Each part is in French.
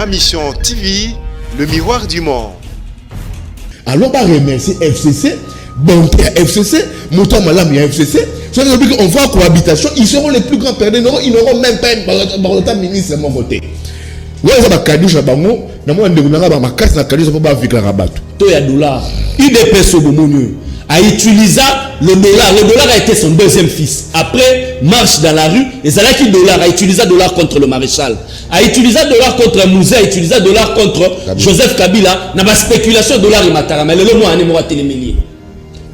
Ma Mission TV, le miroir du monde. Alors, on va remercier FCC, bon, FCC, Mouton Malam et FCC. On voit cohabitation, ils seront les plus grands perdants, ils n'auront même pas un ministre à voté. Ouais, ça va cadeau, ça va bon. Dans mon ndeko ma casse na cadeau, ça va pas avec la rabat. Tout y a dollar. UDPS au Bomonio a utilisé le dollar. Le dollar a été son deuxième fils. Après, marche dans la rue, et Zalaki dollar a utilisé le dollar contre le maréchal. A utilisé le dollar contre Mouzé, a utilisé le dollar contre Joseph Kabila. N'a pas spéculation dollar et matara. Mais le mot a némo à télémélier.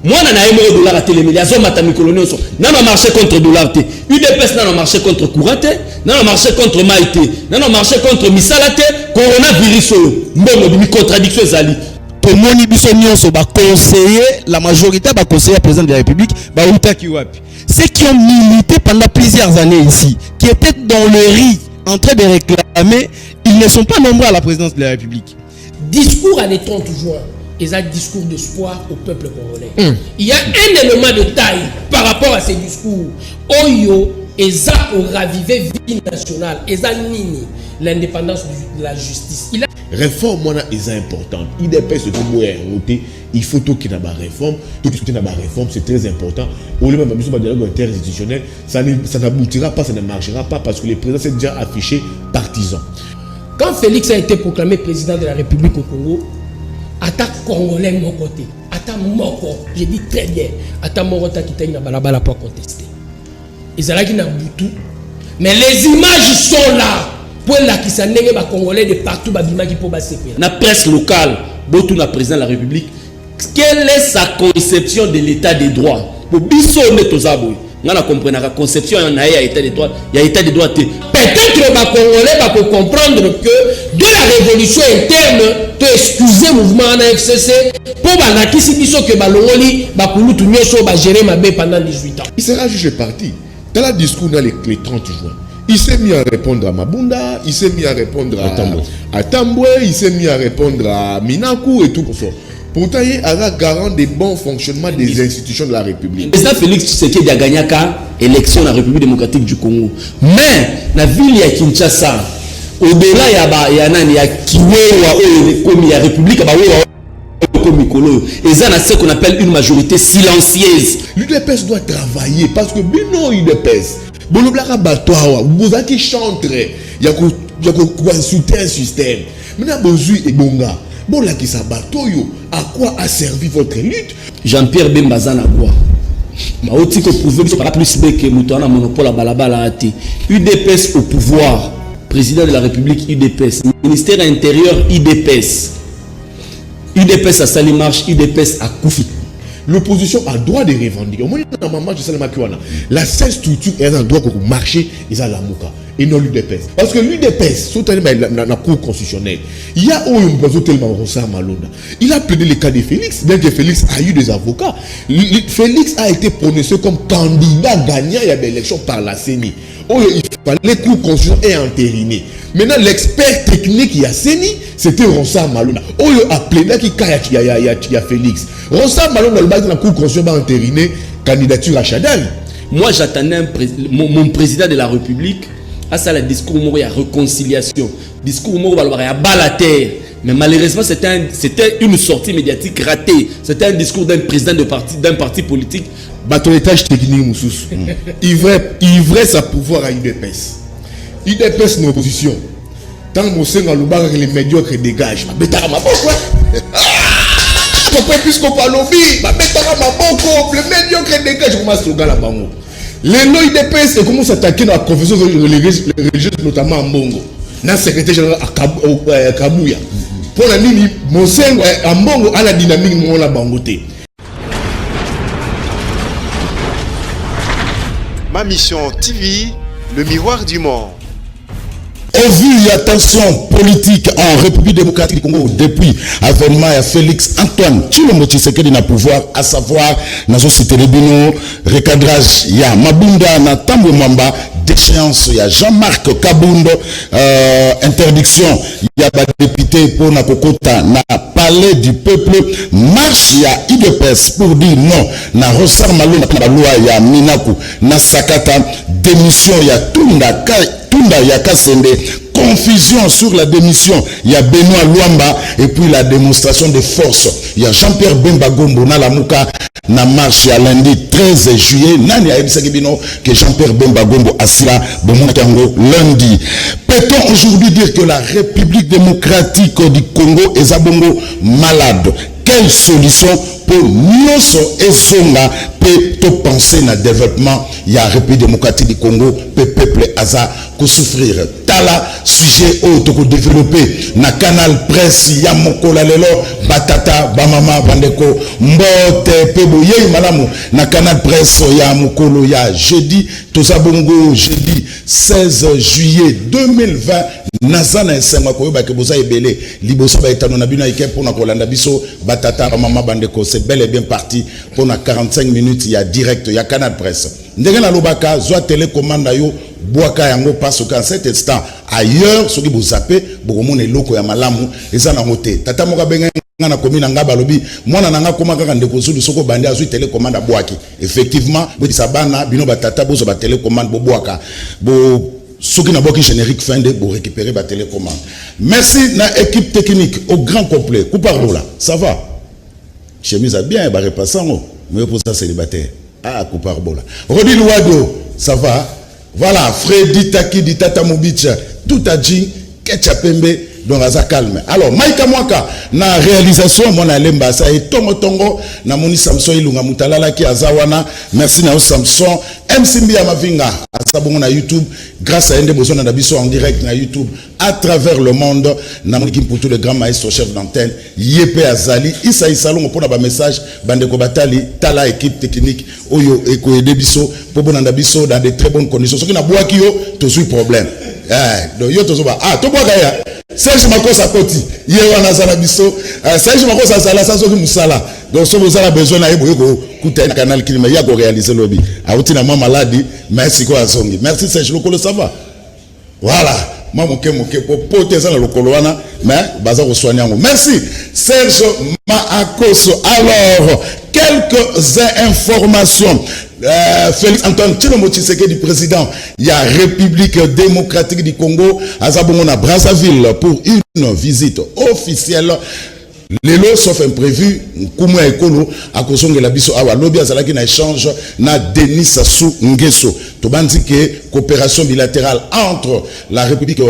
Moi, je n'ai pas dollar à télémélier. Je n'ai pas marché contre dollar. UDPS n'a pas marché contre Kourate. N'a pas marché contre Maïté. N'a pas marché contre Misalate. Coronavirus. Une contradiction. Pour mon ibiso va conseiller la majorité va conseiller le président de la République ceux qui ont milité pendant plusieurs années ici, qui étaient dans le riz en train de réclamer, ils ne sont pas nombreux à la présidence de la République. Discours à l'étron toujours. Ils ont un discours d'espoir au peuple congolais. Il y a un élément de taille par rapport à ces discours. Oyo, ils ont ravivé vie nationale. Ils ont nini l'indépendance de la justice. Réforme, est importante. IDPS, il faut qu'il y ait une réforme. Tout ce qui est une réforme, c'est très important. Au lieu de faire un dialogue interinstitutionnel, ça n'aboutira pas, ça ne marchera pas parce que les présidents sont déjà affichés partisans. Quand Félix a été proclamé président de la République au Congo, attaque congolais mon côté, attaque moko, j'ai dit très bien, attaque morota qui t'a balabala pas contester. Ils ont là qui n'a boutou, mais les images sont là pour la qui s'en est les congolais de partout babima qui pour basser. La presse locale, Botou la président de la République, quelle est sa conception de l'état des droits? Pour biso ne tozaboui. On a compris la conception il y a état des droits, il y a état des droits. Peut-être les Congolais vont comprendre que de la révolution interne, tu excuser le mouvement en FCC pour que si biso que balongoli ba kulu tout mieux so ba gérer ma bé pendant 18 ans. Il sera jugé parti. Dans le discours dans les 30 juin, il s'est mis à répondre à Mabunda, il s'est mis à répondre à Tamboué, il s'est mis à répondre à Minakou et tout ça. Pourtant, il y a un garant des bons fonctionnements des institutions de la République. Le président Félix Tshisekedi a gagné l'élection de la République démocratique du Congo. Mais, la ville de Kinshasa, au-delà, il y a Kiwewa, il y a République, et ça, c'est ce qu'on appelle une majorité silencieuse. L'UDPS doit travailler parce que Bino UDPS, Boloblara Batoa, vous avez qui chantent, il y a consulter un système. Maintenant, Bozu et Bonga. Bon, là, qui s'abattoyo, à quoi a servi votre lutte? Jean-Pierre Bembazan à quoi? Ma aussi que prouver que pas plus que Moutouana monopole à Balabala a été. UDPS au pouvoir, président de la République UDPS, ministère intérieur UDPS. UDPS à Salimarche, UDPS à Koufi. L'opposition a droit de revendiquer. Au moins, dans ma marche de Salamakiwana, la seule structure est un droit pour marcher, ils ont la mouka. Et non l'UDPS. Parce que l'UDPS, la Cour constitutionnelle, il y a tellement Malonda. Il a plaidé le cas de Félix, bien que Félix a eu des avocats. Félix a été prononcé comme candidat gagnant à l'élection par la CENI. Il fallait que la Cour constitutionnelle ait entériné. Maintenant, l'expert technique il y a CENI, c'était Ronsard Malonda. Il a plaidé qu'il y a Félix. Ronsard Malonda, la Cour constitutionnelle a entériné candidature à Chadal. Moi, j'attendais mon président de la République. Ah, ça, le discours où il y a réconciliation. Discours où il y a bas la terre. Mais malheureusement, c'était une sortie médiatique ratée. C'était un discours d'un président d'un parti politique. Batoletage technique, Moussous. Il vrai sa pouvoir à UDPS. UDPS, nos oppositions. Tant que les médiocres dégagent. Pourquoi puisqu'on parle au bille, le médiocre dégage. Comment se regarde là-bas? Les lois IDPS commencent à s'attaquer dans la confession religieuse, notamment en Bongo. Dans le secrétaire général à Kabouya. Pour la mini, mon sein en Bongo à la dynamique de la Bangoté. Ma Mission TV, le miroir du monde. Au vu de la tension politique en République démocratique du Congo depuis l'avènement de Félix Antoine Tshilombo Tshisekedi na pouvoir, à savoir Nazo Sitelebino, recadrage ya Mabunda na Tambwe Mwamba, déchéance ya Jean-Marc Kabundo, interdiction ya député pour na kokota na palais du peuple, marche ya UDPS pour dire non na Ronsard Malonda na loi ya Minaku na Sakata, démission ya Tunda ya Kasende, confusion sur la démission. Il y a Benoît Luamba et puis la démonstration de force. Il y a Jean-Pierre Bemba Gombo na Lamuka na marche à lundi 13 juillet. Nani a que Jean-Pierre Bemba Gombo asila Bomontango lundi. Peut-on aujourd'hui dire que la République démocratique du Congo est abongo malade? Quelle solution pour nous et Zonga peut penser na développement? Il y a République démocratique du Congo, peuple Aza ko souffrir. Tala sujet autre ko développer na canal presse ya mokola lelo batata bamama bandeko mbote peboye malamu na canal presse ya mokolo ya jeudi tozabongo jeudi 16 juillet 2020 nazana esenga ko yoba ke boza ebele liboso ba etano na bino ike pona kolanda biso batata bamama bandeko. C'est bel et bien parti pour 45 minutes il y a direct il y a canal presse ndenge na lobaka zwa télécommande yo boaka yango parce qu'en cet instant ailleurs ce qui vous zappé bokomona eloko ya malamu eza na ngote tata moka benga na komina ngaba lobi mwana nanga koma kaka ndeko zulu soko bandi azwi télécommande boaki effectivement bo sabana bino batata bozo ba télécommande bo boaka bo soki na boki générique fin de pour récupérer ba télécommande. Merci na équipe technique au grand complet Coupardola ça va chemise a bien ba repassant mais pour ça célibataire ah Coupardola Rodi Louado ça va. Voilà, Freddy Taki di Tata Mobicha, tout a dit, Ketchapembe, donc à calme. Alors, Maïka Mwaka, na réalisation, mon alemba, ça est tongo, na moni Samson Ilunga Mutalala ki azawana, merci na Samson, MCB Amavinga, asabongo na YouTube, grâce à Ende Bozona Nabiso en direct na YouTube, à travers le monde, na moni Kimputu, le grand maestro chef d'antenne, Yepe Azali, Issa Issalon, pour un message, Bandeko Batali, Tala équipe technique, Oyo Eko Edebiso, Pobo Nandabiso, dans de très bonnes conditions. Ce qui n'a pas yo, tu suis problème. Donc yo tozoba ah to boka ya Serge Makosa koti ye wana zala biso Serge Makosa zala sa soki musala donc so vous avez besoin na yebo ko kuta na canal kilima ya ko réaliser lobby auti na moi maladie merci ko azongi merci Serge lokolo ça va voilà moi moke po pote za na lokolo wana mais baza ko soigner ngo merci Serge Makoso. Alors quelques informations. Félix Antoine Tshilombo Tshisekedi du président, il y a République démocratique du Congo, à Zabongo Brazzaville pour une visite officielle. Les lots sauf imprévu, Koumou Ekolo, à Kosonge la Biso Awa, Lobby Azalaki na échange na Denis Sassou Nguesso. Tobandi que coopération bilatérale entre la République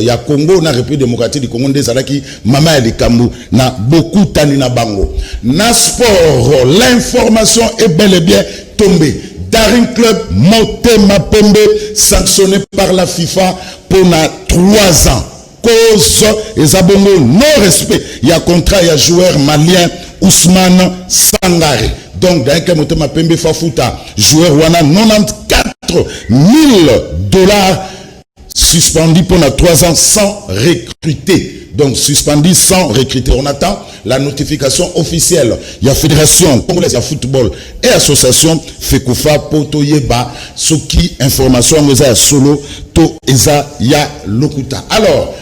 ya Congo, la République démocratique du Congo, des Azalaki, Mama et Kambu, na beaucoup Tanina Bango. Na sport, l'information est bel et bien tombée. Daring Club Motema Pembe, sanctionné par la FIFA pour 3 ans. Cause et zabongo non respect il y a contrat il y a joueur malien Ousmane Sangare donc dans un Motema Pembe Fafuta joueur wana 94 000 $ suspendu pendant 3 ans sans recruter. Donc suspendu sans recruter. On attend la notification officielle. Il y a Fédération Congolaise de football et association Fekoufa Poto Yeba Soki information Meza Solo To Eza Ya Lokuta. Alors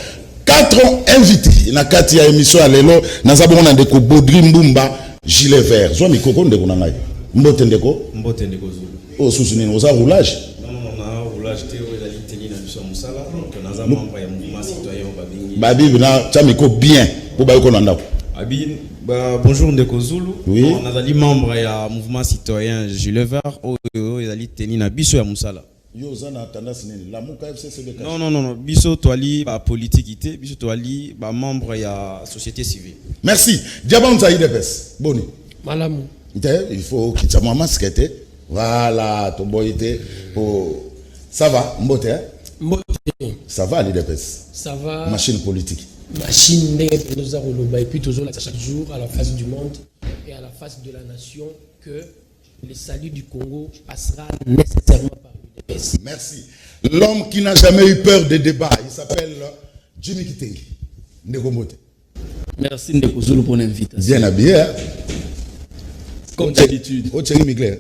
4 invités. Na kati ya émission à l'élo. Nazabon na ndeko Baudry Mbumba gilet vert. Zwa mikoko ndeko na ngai. Mbote ndeko. Mbote ndeko Zulu. Oh sousini oza roulage. Non na roulage te ezali teni na biso musala. Donc naza membre ya mouvement citoyen babingi. Babi na chamiko bien pour ba ko na ndako. Abi bonjour ndeko Zulu. Oui. On a membre ya mouvement citoyen gilet vert oyo ezali teni na biso ya musala. Non, biso toali ba politique biso toali ba membre ya société civile. Merci. Diabanza IDPS. Boni. Malamu. Il faut qu'il soit masqué. Voilà, ton boyité. Ça va, Mbote hein? Mbote. Ça va l'IDPS. Ça va. Machine politique. Machine nous a et puis toujours chaque jour à la face du monde et à la face de la nation que le salut du Congo passera nécessairement par l'IDPS. Merci. L'homme qui n'a jamais eu peur des débats, il s'appelle Jimmy Kitenge. Ndekomote. Merci Ndeko Zulu pour l'invitation. Bien habillé, hein? Comme d'habitude. Au Thierry Migler.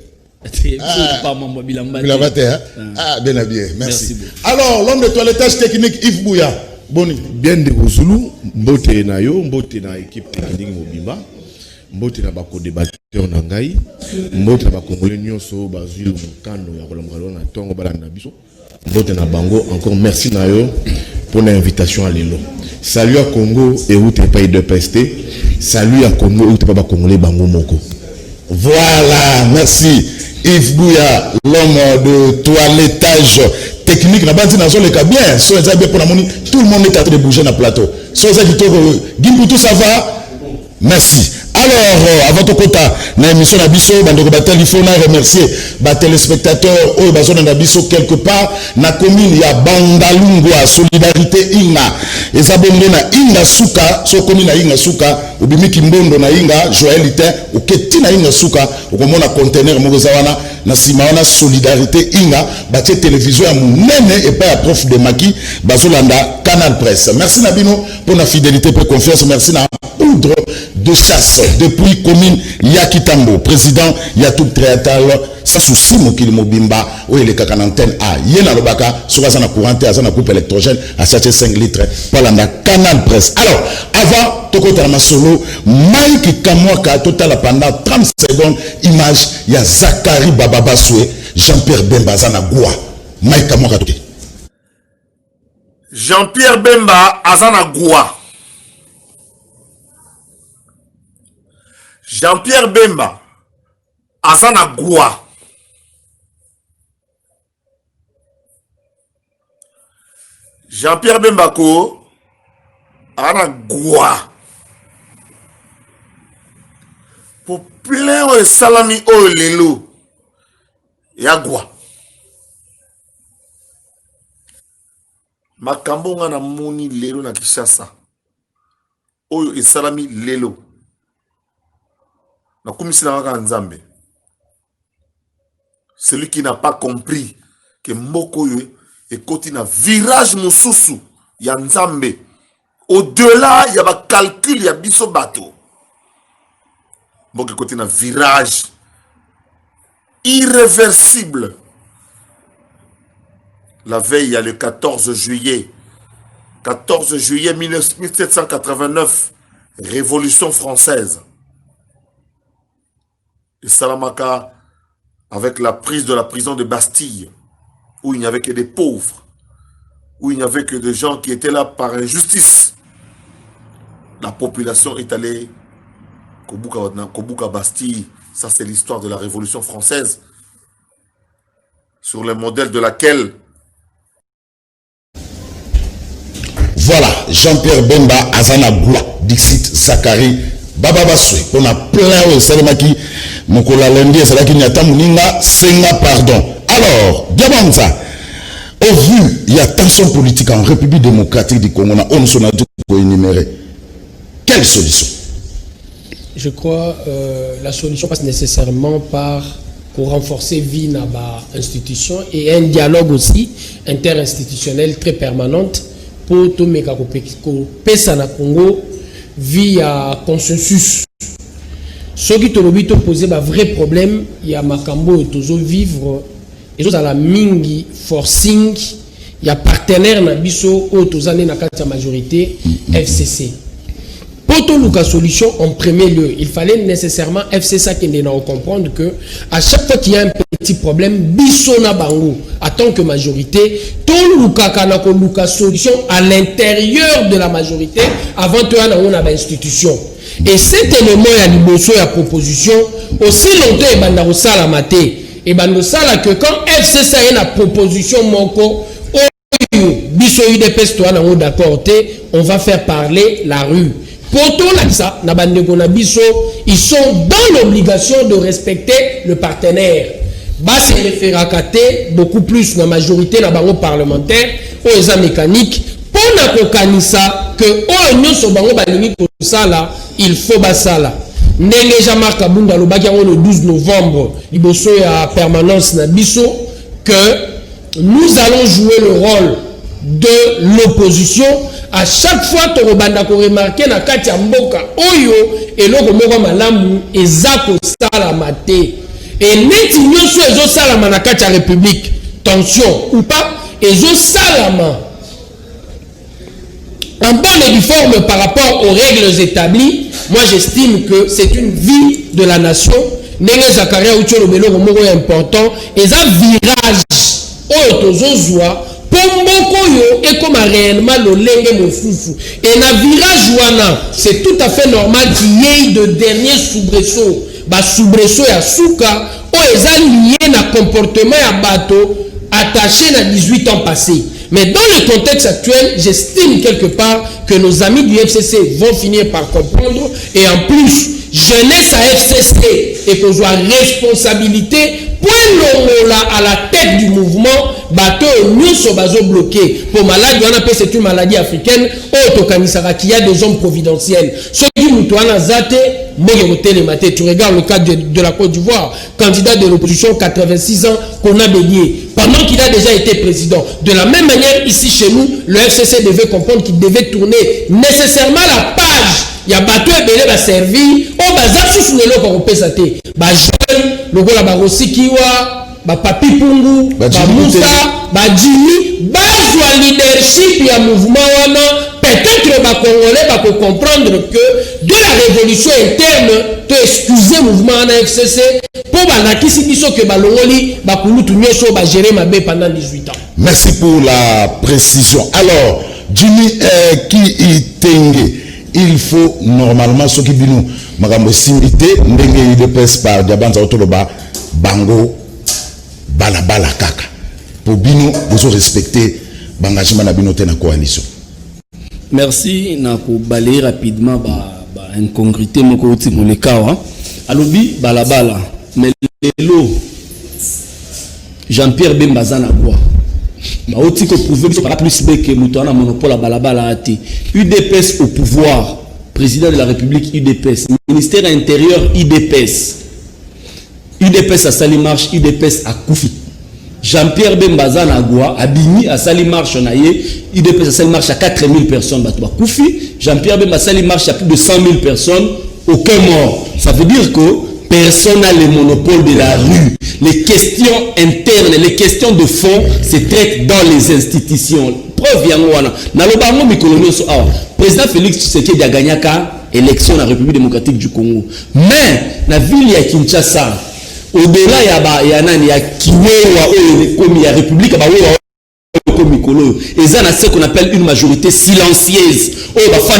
Bien habillé. Merci. Alors, l'homme de toilettage technique Yves Bouya. Boni. Bien Ndeko Zulu. Mbote na yo, mbote na équipe technique Mobimba. Mbote na bako débatteur na ngai. Mbote na bako ngolé nyonso bazulu mukando ya kolomgalo na tongo balanda biso. Mbote na bango encore merci na yo. pour l'invitation à l'élo. Salut à Congo et où t'es pas de PST. Salut à Congo et où t'es pas Congolais Bango Moko. Voilà, merci. Yves Bouya, l'homme de toilettage technique. La bande dans les cas bien. Tout le monde est en train de bouger dans le plateau. Gimboutou, ça va? Merci. Alors, avant tout quota, dans l'émission Nabiso, il faut remercier les téléspectateurs au bazon Nabiso quelque part. Na commune, il y a Bandalungwa, Solidarité Inga. Et ça bonne na Inga Souka, so commune Inga Souka, ou bimi Kimbondo na Inga, Joël Ité, ou Keti na Inga Souka, ou comme on a conteneur Mogozawana, na Simaona Solidarité Inga, bâti télévision à Mounene et pas à prof de Maki, Bazolanda, Canal Presse. Merci Nabino pour la fidélité, pour la confiance. Merci na poudre de chasse depuis commune Yakitambo, président Yatou Triatal, ça souci Mokili Mobimba, où il est à l'antenne à Yena Lobaka, sur la courante, à la coupe électrogène, à 5 litres, par la Canal Presse. Alors, avant, Toko Solo, Mike Kamwaka, total pendant 30 secondes, image, il y a Zachary Bababasoué, Jean-Pierre Bemba, Zanagoua. Mike Kamwaka, Jean-Pierre Bemba, Azanagoua. Jean-Pierre Bemba, Azanagoua. Jean-Pierre Bemba ko, Azanagoua. Pour plein de salami au lelo, Yagua. Makambo na moni lelo na Kishasa. Oyo e salami lelo. Celui qui n'a pas compris que Mokoye est côté na virage Moussousou, ya Nzambe. Au-delà, il y a un calcul, il y a biso bateau. Mokoye côté na virage irréversible. La veille, il y a le 14 juillet. 14 juillet 1789, Révolution française. Et Salamaka, avec la prise de la prison de Bastille, où il n'y avait que des pauvres, où il n'y avait que des gens qui étaient là par injustice, la population est allée Kobuka Bastille. Ça, c'est l'histoire de la Révolution française, sur le modèle de laquelle... Voilà, Jean-Pierre Bemba, Azanagoua, Dixit, Zachary, Baba Baswe, on a plein de Salemaki, Mokola Lendi, c'est là qu'il y a Tamouninga, Senga, pardon. Alors, Diamanza, au vu, il y a tension politique en République démocratique du Congo, on s'en a tout énuméré. Quelle solution? Je crois la solution passe nécessairement par pour renforcer Vinaba institution et un dialogue aussi interinstitutionnel très permanent pour tout le na Congo via consensus. Ce qui te lobby te poser un vrai problème, il y a Makambo et toujours vivre et à la mingi forcing, il y a partenaire na biso au tozane na kati majorité FCC. Pour tout la solution en premier lieu, il fallait nécessairement FCC qui nous comprendre que à chaque fois qu'il y a un petit problème, biso na bango en tant que majorité, tout le solution à l'intérieur de la majorité avant de on a institution. Et cet élément à l'immotion et à proposition aussi longtemps et banda sala maté et banda sala que quand FCC a une proposition moko biso UDPS toi na d'accord on va faire parler la rue. Pour tout ça, ils sont dans l'obligation de respecter le partenaire. Bas c'est référé beaucoup plus dans la majorité dans bango parlementaire aux mécaniques pour na kokanisa que nous so bango balingi pour ça là il faut basala. Ndenge Jean-Marc Kabunda lobaki le 12 novembre liboso ya permanence na biso que nous allons jouer le rôle de l'opposition. À chaque fois que Robanda ko remarqué na kati ya mboka oyo eloko moko malamu ezako salama te et neti nyonso ezo salama na kati ya république tension ou pas ezo salama en bonne et due forme par rapport aux règles établies. Moi j'estime que c'est une vie de la nation. Ndenge Zakaria Ucholo beloko moko important eza virage oyo tozozwa pour Pomboko yo et comme réellement le lenge mosusu. Et na virage wana, c'est tout à fait normal qu'il y ait de derniers soubresauts. Ba soubresaut ya souka, o eza lié na comportement ya bato attaché na 18 ans passés. Mais dans le contexte actuel, j'estime quelque part que nos amis du FCC vont finir par comprendre. Et en plus, jeunesse à FCC et qu'on soit responsabilité pour l'homme à la tête du mouvement, bateau nous sommes bloqués. Pour maladie, on appelle c'est une maladie africaine. Qui a des hommes providentiels. Ceux qui nous tournent zate, tu regardes le cas de la Côte d'Ivoire, candidat de l'opposition, 86 ans, qu'on a bélié. Pendant qu'il a déjà été président. De la même manière, ici chez nous, le FCC devait comprendre qu'il devait tourner nécessairement la page. Il y a bateau et belé va servir. Oh, bah, ça, sous le lot qu'on peut s'attendre. Bah, jeune, le gars, bah, aussi kiwa, bah, papi pungu, bah, Moussa, bah, Jimmy, bah, joie leadership, il y a mouvement, peut-être, bah, Congolais, bah, pour comprendre que de la révolution interne, tu excusez mouvement en FCC, pour bah, la qui s'y dit que bah, l'ongoli, bah, pour nous, tout mieux, bah, gérer ma baie pendant 18 ans. Merci pour la précision. Alors, Jimmy, qui y tengue? Il faut normalement ce qui dit nous magambo simité ndenge UDPS par diabanza otoloba bango balabala kaka pour bino vous respecter l'engagement na bino na coalition. Merci na ko balayer rapidement ba incongruité moko uti molekawa alobi balabala mais lelo Jean-Pierre Bemba zana quoi bah aussi que prouver que par plus que Moutouana monopole à balabala ati UDPS au pouvoir président de la République UDPS ministère intérieur UDPS à Sali marche UDPS à Koufi Jean-Pierre Bemba na Goua Abimi à Sali marche naie UDPS à Sali marche à 4000 personnes bah Koufi Jean-Pierre Bemba Sali marche à plus de 100 000 personnes aucun mort ça veut dire que personne n'a le monopole de la rue. Les questions internes, les questions de fond se traitent dans les institutions. Preuve yangoana. Nalobango mikolonio so awa. Président Félix Tshisekedi a gagné l'élection dans la République démocratique du Congo. Mais la ville ya Kinshasa, au-delà ya nani ya Kiwewa comme ya République comme Mikolo, et ça c'est ce qu'on appelle une majorité silencieuse. Une fois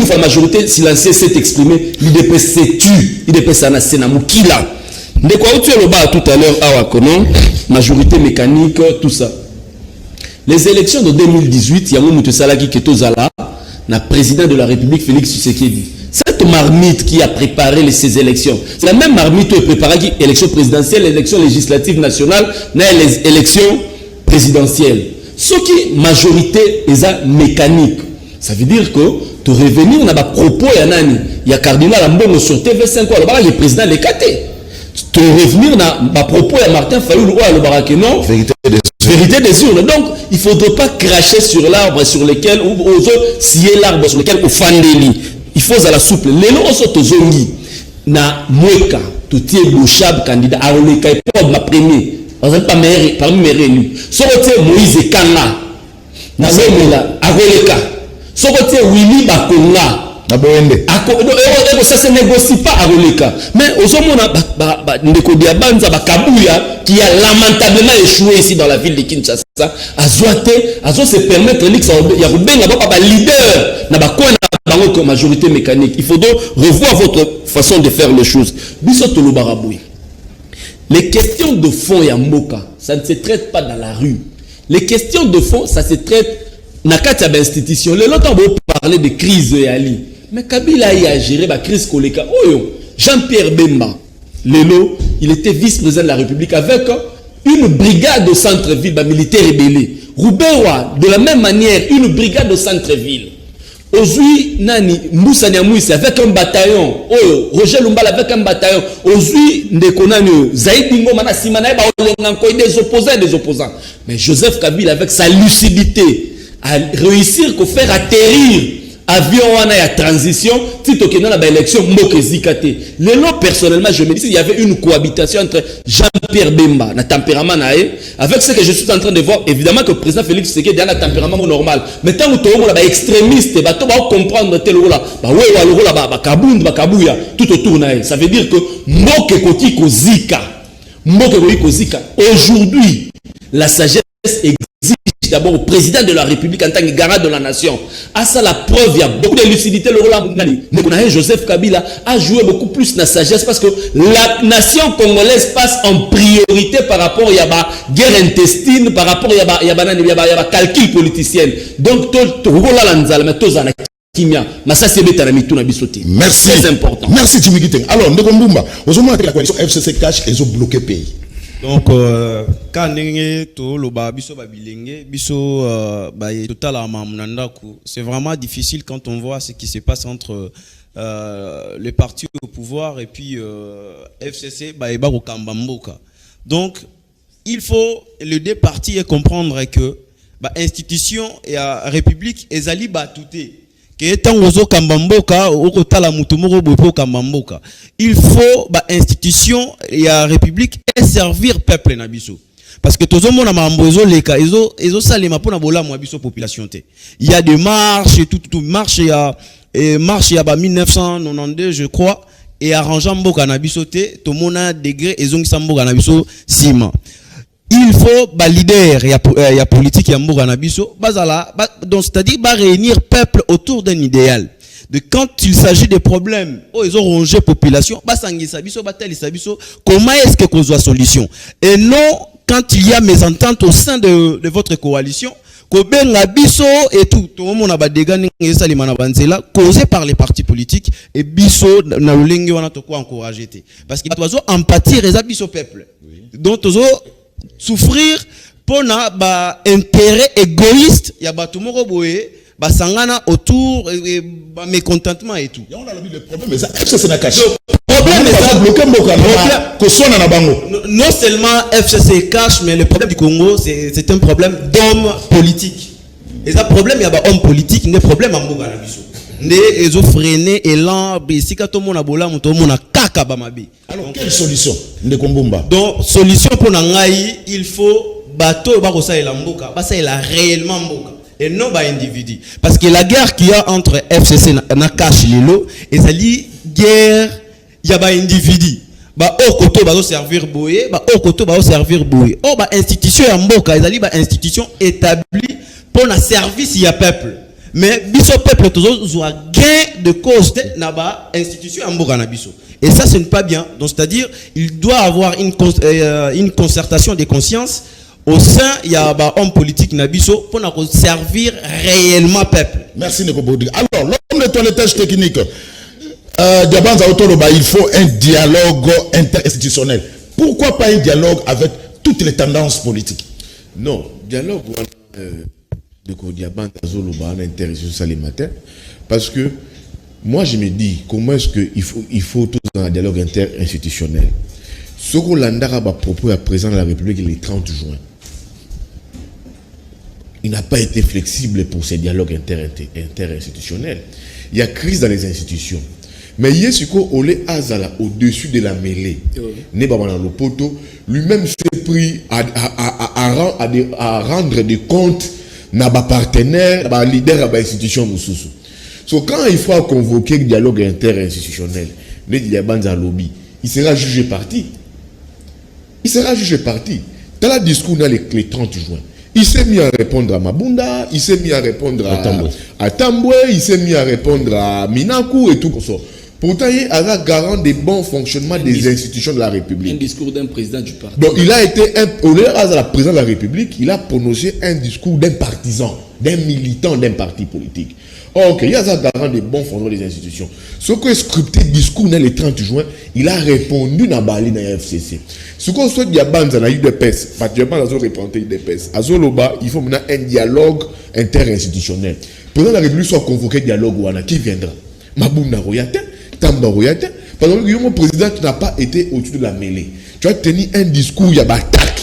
la majorité silencieuse s'est exprimée, l'UDPS s'est tue. L'UDPS s'est namukila. De quoi tu es le bas tout à l'heure, Awakono, majorité mécanique, tout ça. Les élections de 2018, il y a un Salaki Ketozala, le président de la République Félix Tshisekedi. Cette marmite qui a préparé ces élections, c'est la même marmite qui a préparé les élections présidentielles, les élections législatives nationales, les élections présidentielle. Ce qui majorité est mécanique. Ça veut dire que tu revenir dans propos il y a cardinal Ambongo sur TV5 le président les caté. Tu revenir dans propos à Martin Fayoulou le barakénon vérité des urnes. Donc il ne faudrait pas cracher sur l'arbre sur lequel ou scier l'arbre sur lequel au fandeli. Il faut à la souple. Les noms sont aux zongi na mweka tout est bouchable candidat à oleka et pas ma premier. Parmi mes élus. Sorote Moïse Kanga. Nazemela, Agoleka. Sorote Willy Bakonga. Ça se négocie pas Agoleka. Mais au sommet, Ndeko Diabanza Bakabuya, qui a lamentablement échoué ici dans la ville de Kinshasa, Azo se permettre il y a un leader, n'a majorité mécanique. Il faut donc revoir votre façon de faire les choses. Bissoto Lobaraboui. Les questions de fond et Mboka, ça ne se traite pas dans la rue. Les questions de fond, ça se traite dans la institution. Le longtemps, on parler de crise et Ali. Mais Kabila a géré la crise Koleka. Jean-Pierre Bemba, Lelo, il était vice-président de la République avec une brigade au centre-ville, militaire rébellé. Roubewa, de la même manière, une brigade au centre-ville. Aujourd'hui, Nani, Moussa Niamouisse avec un bataillon. Oh, Roger Lumbala avec un bataillon. Aujourd'hui, Ndekonani, Zaïdingo, Manasimana, des opposants. Mais Joseph Kabila, avec sa lucidité, a réussi à faire atterrir avion à transition, Tito Kenan a l'élection Mokezikate. Personnellement, je me dis qu'il y avait une cohabitation entre Jean-Pierre Bemba, na tempérament avec ce que je suis en train de voir. Évidemment que le président Félix Tshisekedi a un tempérament normal. Mais tant que tu es extrémiste, tu vas comprendre tel rôle là, tout autour de ça veut dire que Mokezika. Aujourd'hui, la sagesse exige d'abord au président de la République en tant que garant de la nation. À ça, la preuve, il y a beaucoup de lucidité. Le rôle Joseph Kabila a joué beaucoup plus de sagesse parce que la nation congolaise passe en priorité par rapport à la guerre intestine, par rapport à la calcul politicien. Donc, merci. Très important. Merci Jimmy Giteng. Alors, Ndekombumba, aux hommes de la coalition FCC cache, ils ont bloqué le pays. Donc, quand c'est vraiment difficile quand on voit ce qui se passe entre les partis au pouvoir et puis FCC au Kambamboka. Donc, il faut les deux partis comprendre que l'institution et la République est allée batouter. Il faut l'institution et la République et servir peuple nabiso. Parce que tout le monde a mambozo leka, ils ont salima pour nabola moabiso population te. Il y a des marches et tout marche il y a 1992 je crois et arrangeant mboka nabiso te, tout le monde a degré et zong samboka nabiso sima. Il faut leader il y a politique il y a mboka nabiso bazala donc c'est-à-dire réunir peuple autour d'un idéal. De quand il s'agit des problèmes, ils ont rongé population, comment est-ce qu'on voit solution? Et non, quand il y a mésentente au sein de votre coalition, et tout le monde a des causé par les partis politiques et biso na ulengi wana to quoi encourager parce qu'il doit empathie les biso peuple. Donc souffrir pour na intérêt égoïste, il y a batumoko boye basangana autour et mécontentement et tout. Le problème est ça, FCC n'a caché. Non seulement FCC cache, mais le problème du Congo, c'est un problème d'hommes politiques. Et ça, problème, il y a des hommes politiques, il y a des problèmes à Mboga Nabiso. Ils ont freiné élan, si tout le monde a bola, tout le monde a kaka bamabi. Alors, quelle solution? Donc, solution pour Nangaï, il faut bateau, barosa et la Mboka, ça il a réellement Mboka. Et non pas individu. Parce que la guerre qu'il y a entre FCC et Nakash Lilo, et ça dit guerre, il y a pas individu. Au côté va servir boye, au côté va servir boye. Institution ya mboka, ils ba institution établie pour un service il y a peuple. Mais biso peuple toujours a gain de cause de naba institution ya mboka na biso. Et ça ce n'est pas bien. Donc c'est-à-dire il doit avoir une concertation des consciences. Au sein, il y a un homme politique Nabiso pour nous servir réellement peuple. Merci Neko Bodi. Alors, l'homme de toilettage technique, il faut un dialogue interinstitutionnel. Pourquoi pas un dialogue avec toutes les tendances politiques? Non, dialogue interinstitutionnel. Parce que moi je me dis, comment est-ce qu'il faut tout un dialogue interinstitutionnel? Ce qu'on a propos à présent de la République le 30 juin. Il n'a pas été flexible pour ces dialogues interinstitutionnels. Il y a crise dans les institutions. Mais Yesiko Ole Azala, au-dessus de la mêlée, lui-même s'est pris à rendre des comptes à partenaires, à leader, à institution. So, quand il faut convoquer le dialogue interinstitutionnel, il sera jugé parti. Il sera jugé parti. Dans le discours les 30 juin, il s'est mis à répondre à Mabunda, il s'est mis à répondre à Tambwe, il s'est mis à répondre à Minaku et tout ça. Pourtant, il a garant des bons fonctionnements des institutions de la République. Un discours d'un président du parti. Donc, il a été, au lieu de la présidence de la République, il a prononcé un discours d'un partisan, d'un militant d'un parti politique. Ok, il y a un garant des bons fonctionnements des institutions. Ce que scripté discours le 30 juin, il a répondu dans Bali dans la FCC. Ce qu'on souhaite, il y a un UDPS, particulièrement dans le UDPS. À Zoloba, il faut maintenant un dialogue interinstitutionnel. Le président de la République soit convoqué dialogue qui viendra. Mabounda Royate, Tamba Royate. Par exemple, le président qui n'a pas été au-dessus de la mêlée. Tu as tenu un discours, il y a attaque.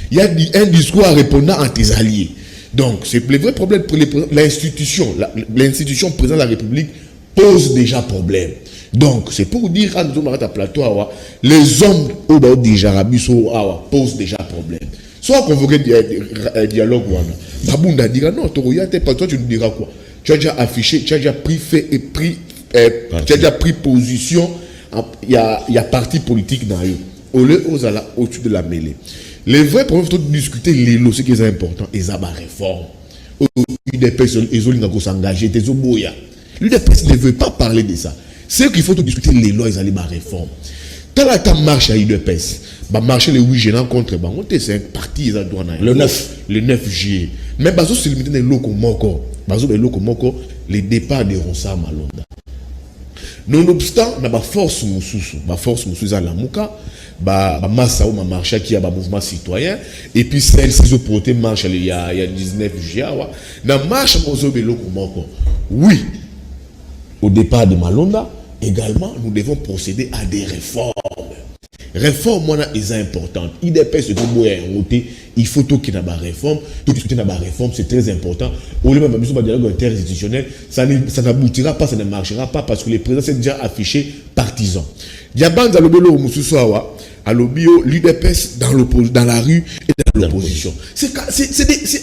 Il y a un discours à répondre à tes alliés. Donc, c'est le vrai problème pour l'institution. L'institution président de la République pose déjà problème. Donc, c'est pour dire à nous à plateau, les hommes au déjà posent déjà problème. Soit convoquer un dialogue, Babunda dira non, toi tu nous diras quoi? Tu as déjà affiché, tu as déjà pris fait et pris, tu as déjà pris position. Il y a parti politique dans eux. Au lieu aux au-dessus de la mêlée. Les vrais problèmes, il faut discuter les lois, ce qui est important, et ça, réforme. L'UDPS, ils ont s'engager, l'UDPS ne veut pas parler de ça. C'est qu'il faut discuter les lois, ils allaient réforme. Quand la marche à l'UDPS, marcher le 8 juillet contre c'est un parti, le 9. Le 9 juillet. Mais c'est limité les locaux moko. Les départs de Ronsa Malonda. Nonobstant, la force à la Mouka, Massa ou marche qui a un mouvement citoyen, et puis celle-ci portée marche il y a 19 juillet. Dans marche oui, au départ de Malonda, également, nous devons procéder à des réformes. Réforme, est importante. IDPS, il faut qu'il y ait des réformes. Tout discuter dans la réforme, c'est très important. Au lieu de faire un dialogue interinstitutionnel, ça n'aboutira pas, ça ne marchera pas parce que les présidents sont déjà affichés partisans. Diaban Zalobelo Moussoussoua, à l'obio, l'UDPS dans la rue et dans l'opposition.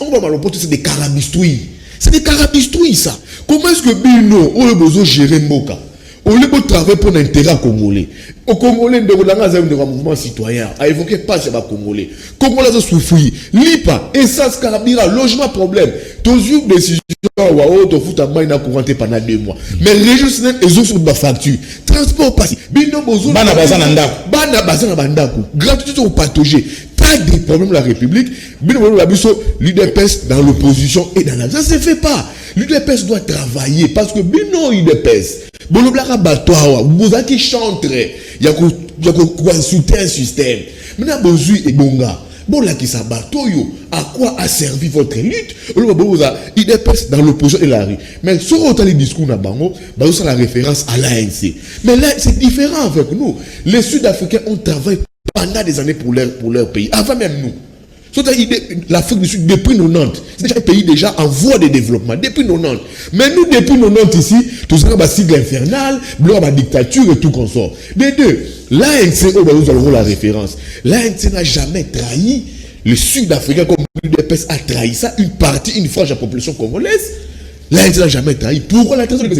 On va mal c'est des carabistouilles. C'est des carabistouilles, ça. Comment est-ce que Bino, on a besoin de gérer Moka? On a besoin de travailler pour l'intérêt congolais. Au Congolais, de mouvement citoyen, a évoqué pas chez les Congolais. Congolais ont souffert. Lipa, essence, carabira, logement, problème. Toujours décision, to fout à main couranté pendant 2 mois. Mais région Sénat, ils ont sur ma facture. Transport passé. Bino bozo. Bana bazana bandaku. Gratuité au patogé. Pas des problèmes de la République. Bino labiso, l'UDPS dans l'opposition et dans la. Ça se fait pas. L'UDPS doit travailler parce que Bino UDPS. Boloblara batoa, vous avez qui chanterait. Il y a consulter un système. Maintenant, besoin et bonga. Bon, là, qui s'abattoyo, à quoi a servi votre lutte? Il dépasse dans l'opposition et la rue. Mais sur autant les discours, c'est la référence à l'ANC. Mais là, c'est différent avec nous. Les Sud-Africains ont travaillé pendant des années pour leur pays, avant même nous. L'Afrique du Sud, depuis 90, c'est déjà un pays déjà en voie de développement, depuis 90. Mais nous, depuis 90 ici, tout ça, c'est un sigle infernal, la dictature et tout consort. Les deux, l'ANC, nous allons la référence. L'ANC n'a jamais trahi le Sud-Africain comme l'UDPS a trahi ça, une partie, une frange de la population congolaise. L'ANC n'a jamais trahi. Pourquoi la trahison de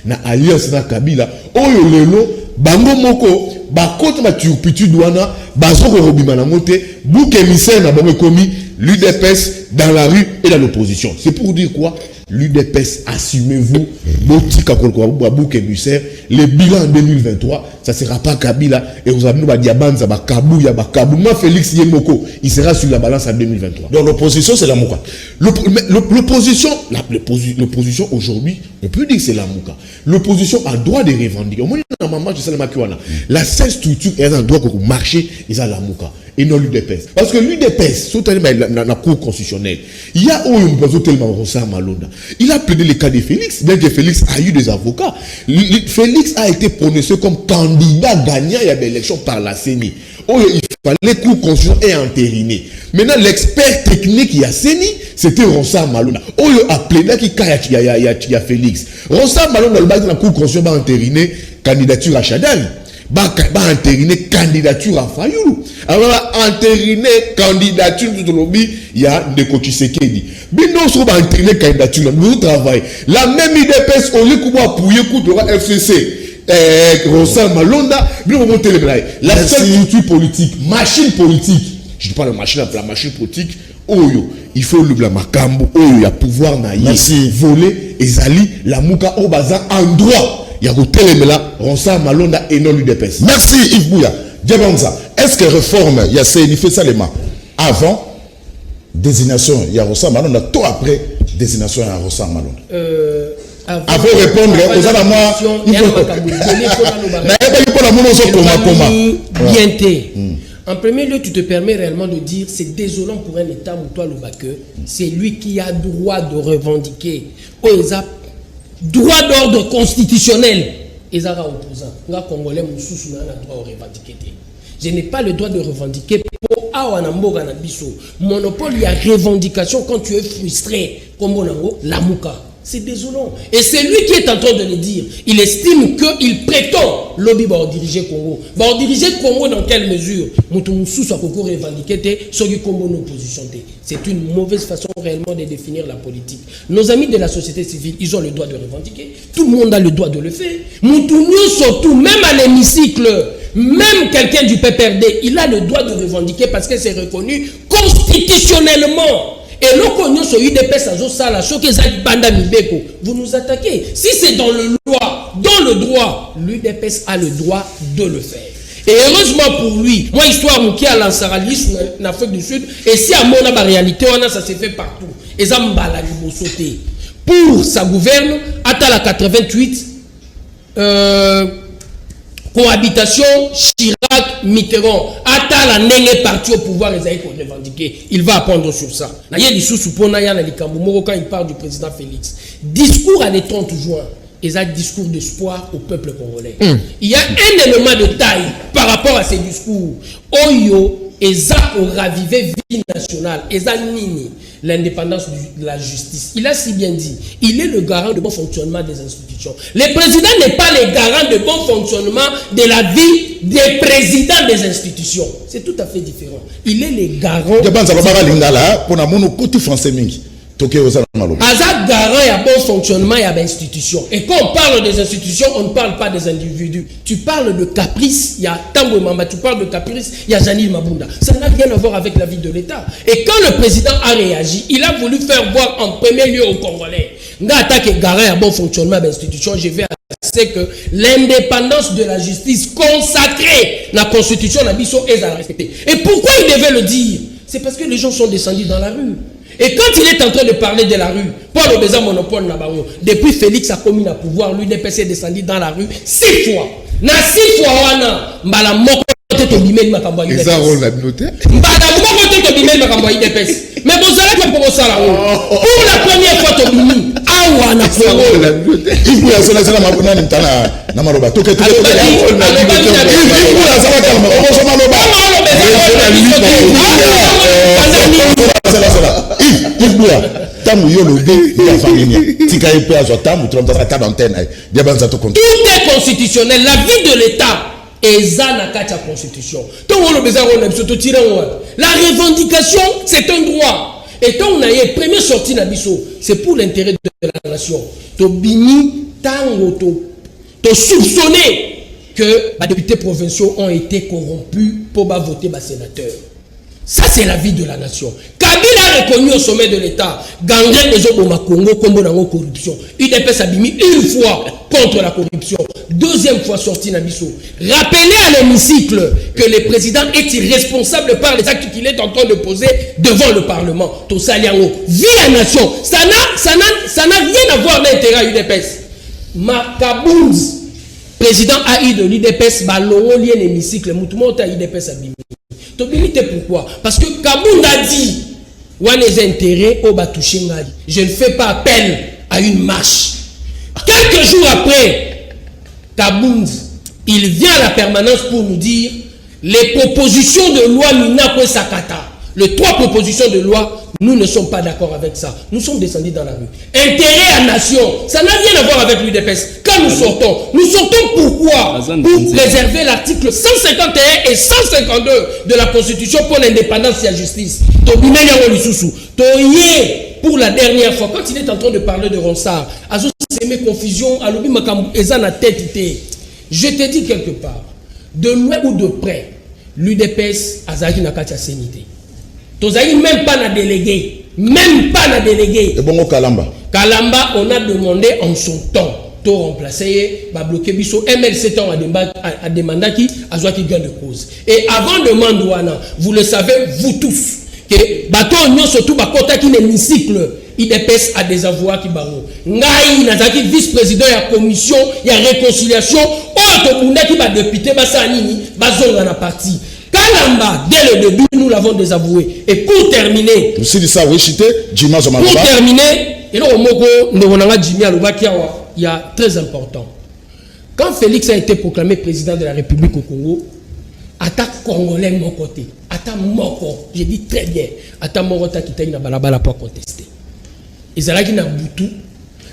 l'Alliance na Kabila, Oyo Lelo, Bango Moko, Bakote Maturpitu Douana, Bazoko Robima na Mote, Bouk émissaire na Bango Komi, l'UDPS dans la rue et dans l'opposition. C'est pour dire quoi? L'UDPS, assumez-vous, Botika Kolkwa Bouk émissaire, les bilans en 2023, ça ne sera pas Kabila, et vous avez dit Diabanza, Bakabou, Yabakabou, Félix Yemoko, il sera sur la balance en 2023. Donc l'opposition, c'est la Mouka. L'opposition aujourd'hui, on peut dire que c'est la Mouka. L'opposition a droit de revendiquer. Au moins, la seule structure est un droit de marcher, c'est la Mouka. Et non l'UDPS. Parce que l'UDPS, surtout dans la cour constitutionnelle, il y a tellement Rosa Malonda. Il a plaidé le cas de Félix, bien que Félix a eu des avocats. Félix a été prononcé comme candidat gagnant il y a des élections par la CENI. Il fallait cour constitutionnelle et entériné. Maintenant, l'expert technique il y a CENI, c'était Rosa Malonda. Il a plaidé qu'il y a Félix. Rosa Malonda, le bas de la cour constitutionnelle a entériné candidature à Chadal. Entériné candidature à Fayoulou. Alors, entériné candidature de lobby, il y a des coachs Sekedi. Bino sur entériné candidature, nous travaillons. La même IDPS, on est appuyer contre la FCC. Rosa Malonda, la seule structure politique, machine politique. Je ne dis pas la machine politique. Il faut le Makambo, il y a pouvoir naïf, voler, ezali, la Mouka au bazar en droit. Il y a Rosa Malonda et non l'UDPS. Merci Yves Bouya. Diabanza, est-ce que réforme, il y a fait ça les mains avant désignation, il y a Rosa Malonda, tout après désignation, il y a Rosa Malonda. Avant de répondre, aux alamans, il faut en premier lieu, tu te permets réellement de dire c'est désolant pour un État où toi, c'est lui qui a droit de revendiquer. Droit d'ordre constitutionnel. Ezara opposant. Congolais, droit de revendiquer. Je n'ai pas le droit de revendiquer pour Awanamboga Nabiso. Monopole, il y a revendication quand tu es frustré. Comme la Mouka. C'est désolant. Et c'est lui qui est en train de le dire. Il estime qu'il prétend lobby va diriger Congo. Va diriger Congo dans quelle mesure? C'est une mauvaise façon réellement de définir la politique. Nos amis de la société civile, ils ont le droit de revendiquer. Tout le monde a le droit de le faire. Surtout, même à l'hémicycle, Même quelqu'un du PPRD, il a le droit de revendiquer parce que c'est reconnu constitutionnellement. Et l'Okonyo sur UDPS à Zosala, vous nous attaquez. Si c'est dans le droit, l'UDPS a le droit de le faire. Et heureusement pour lui, moi, histoire qui a l'ansaralis en Afrique du Sud, et si à mon réalité, ça s'est fait partout. Et ça m'a sauté. Pour sa gouverne, à la 88, cohabitation Chirac Mitterrand, à la nègre parti au pouvoir, les aïe pour revendiquer. Il va apprendre sur ça. Quand il parle du président Félix, discours à les 30 juin. Et un discours d'espoir au peuple congolais. Il y a un élément de taille par rapport à ces discours. Oyo, et ça pour raviver vie nationale. Et ça nini l'indépendance de la justice. Il a si bien dit, il est le garant de bon fonctionnement des institutions. Le président n'est pas le garant de bon fonctionnement de la vie des présidents des institutions. C'est tout à fait différent. Il est le garant. Azad garant et bon fonctionnement et institutions. Et quand on parle des institutions, on ne parle pas des individus. Tu parles de caprice, il y a Tango Mamba, tu parles de caprice, il y a Janil Mabunda. Ça n'a rien à voir avec la vie de l'État. Et quand le président a réagi, il a voulu faire voir en premier lieu aux Congolais. N'attaque garant et bon fonctionnement des institutions, je vais c'est que l'indépendance de la justice consacrée, la constitution, la mission est à respecter. Et pourquoi il devait le dire? C'est parce que les gens sont descendus dans la rue. Et quand il est en train de parler de la rue, Paul Obeza monopole Nabango, depuis Félix a commis le pouvoir, l'UDPS est descendu dans la rue 6 fois. Na 6 fois, wana, mbala moko te bimeli makambo UDPS. Ils ont la noté. Mbala moko te bimeli makambo UDPS. Mais vous allez faire pour ça là. Pour la première fois to bimi, awa na Congo. Il faut la sala mabona ntana na maroba. To ke to. Tout est constitutionnel. La vie de l'État est la constitution. La revendication, c'est un droit. Et quand on a eu première sortie d'Abisso, c'est pour l'intérêt de la nation. To bini tango to soupçonner que les députés provinciaux ont été corrompus pour voter les sénateurs. Ça, c'est la vie de la nation. Kabila a reconnu au sommet de l'État, gangrène des hommes au Congo, comme dans la corruption. UDPS a bimi une fois contre la corruption. Deuxième fois sorti Nabiso. Rappelez à l'hémicycle que le président est irresponsable par les actes qu'il est en train de poser devant le Parlement. Tout ça, vie la nation. Ça n'a rien à voir avec l'intérêt à UDPS. Makabounz, président AI de l'UDPS, balongo lien l'hémicycle, moutoumont à UDPS a bimi. Pourquoi? Parce que Kabound a dit les intérêts au Batouchengai. Je ne fais pas appel à une marche. Quelques jours après, Kabound, il vient à la permanence pour nous dire les propositions de loi Minako Sakata. Les 3 propositions de loi, nous ne sommes pas d'accord avec ça. Nous sommes descendus dans la rue. Intérêt à nation, ça n'a rien à voir avec l'UDPS. Quand nous sortons pourquoi? Pour préserver l'article 151 et 152 de la Constitution pour l'indépendance et la justice. Pour la dernière fois, quand il est en train de parler de Ronsard, confusion, je te dis quelque part, de loin ou de près, l'UDPS a Zaki Nakatia Sénité. Même pas na délégué. Et bon, Kalamba, on a demandé en son temps de remplacer, bloquer Bisso. MLC temps a demandé qui a joué qui gagne de cause. Et avant de Mandouana, vous le savez, vous tous, que bateau union surtout bakota qui l'hémicycle, IDPS a des avoirs qui barreau. Ngai Nazaki vice-président de la commission, il y a réconciliation. Autre qui va député, basa nini, bazonga na parti. Kalamba, dès le début, nous l'avons désavoué. Et pour terminer, et là, il y a très important. Quand Félix a été proclamé président de la République au Congo, attaque congolais de mon côté, attaque moko, j'ai dit très bien, attaque morota qui t'a balabala pour contester. Ils ont dit Nabutu,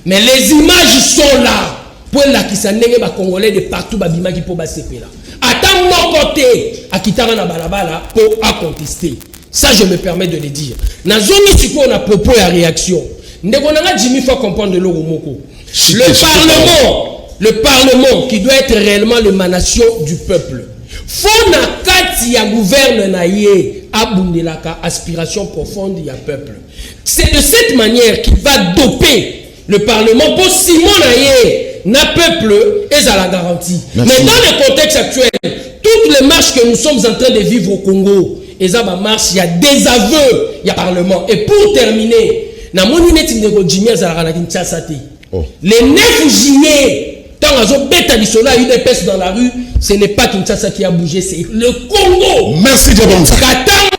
mais les images sont là pour la qui s'en est congolais de partout, babima qui peut passer là. Attends mon côté à quitter na balabala pour contester. Ça je me permets de le dire. Dans zone ici on a propos et réaction. Ndekonanga Jimmy faut comprendre de l'Oromoko. Le Parlement qui doit être réellement l'émanation du peuple. faut na kati ya gouverne na ye abundelaka aspiration profonde ya peuple. C'est de cette manière qu'il va doper le Parlement pour Simon Naye, na peuple et à la garantie. Merci. Mais dans le contexte actuel, toutes les marches que nous sommes en train de vivre au Congo, et ça va marche, il y a des aveux, il y a Parlement. Et pour terminer, na moni neti ndeko Jimmy azalaka na Kinshasa te. Le 9 juillet, tant qu'on bête additionnel à UDPS dans la rue, ce n'est pas Kinshasa qui a bougé, c'est le Congo. Merci Diabanza. Katanga,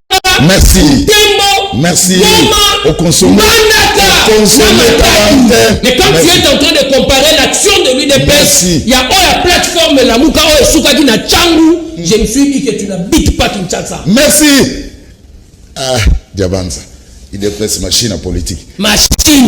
Merci. Tembo, Merci. Goma, Au consommé. Manaka, mais quand tu es en train de comparer l'action de l'UDPS, il y a la plateforme la Mouka ou Soukaki na Tchangou, je me suis dit que tu n'habites pas Kinshasa. Merci. Ah, Diabanza. UDPS machine à politique. Machine,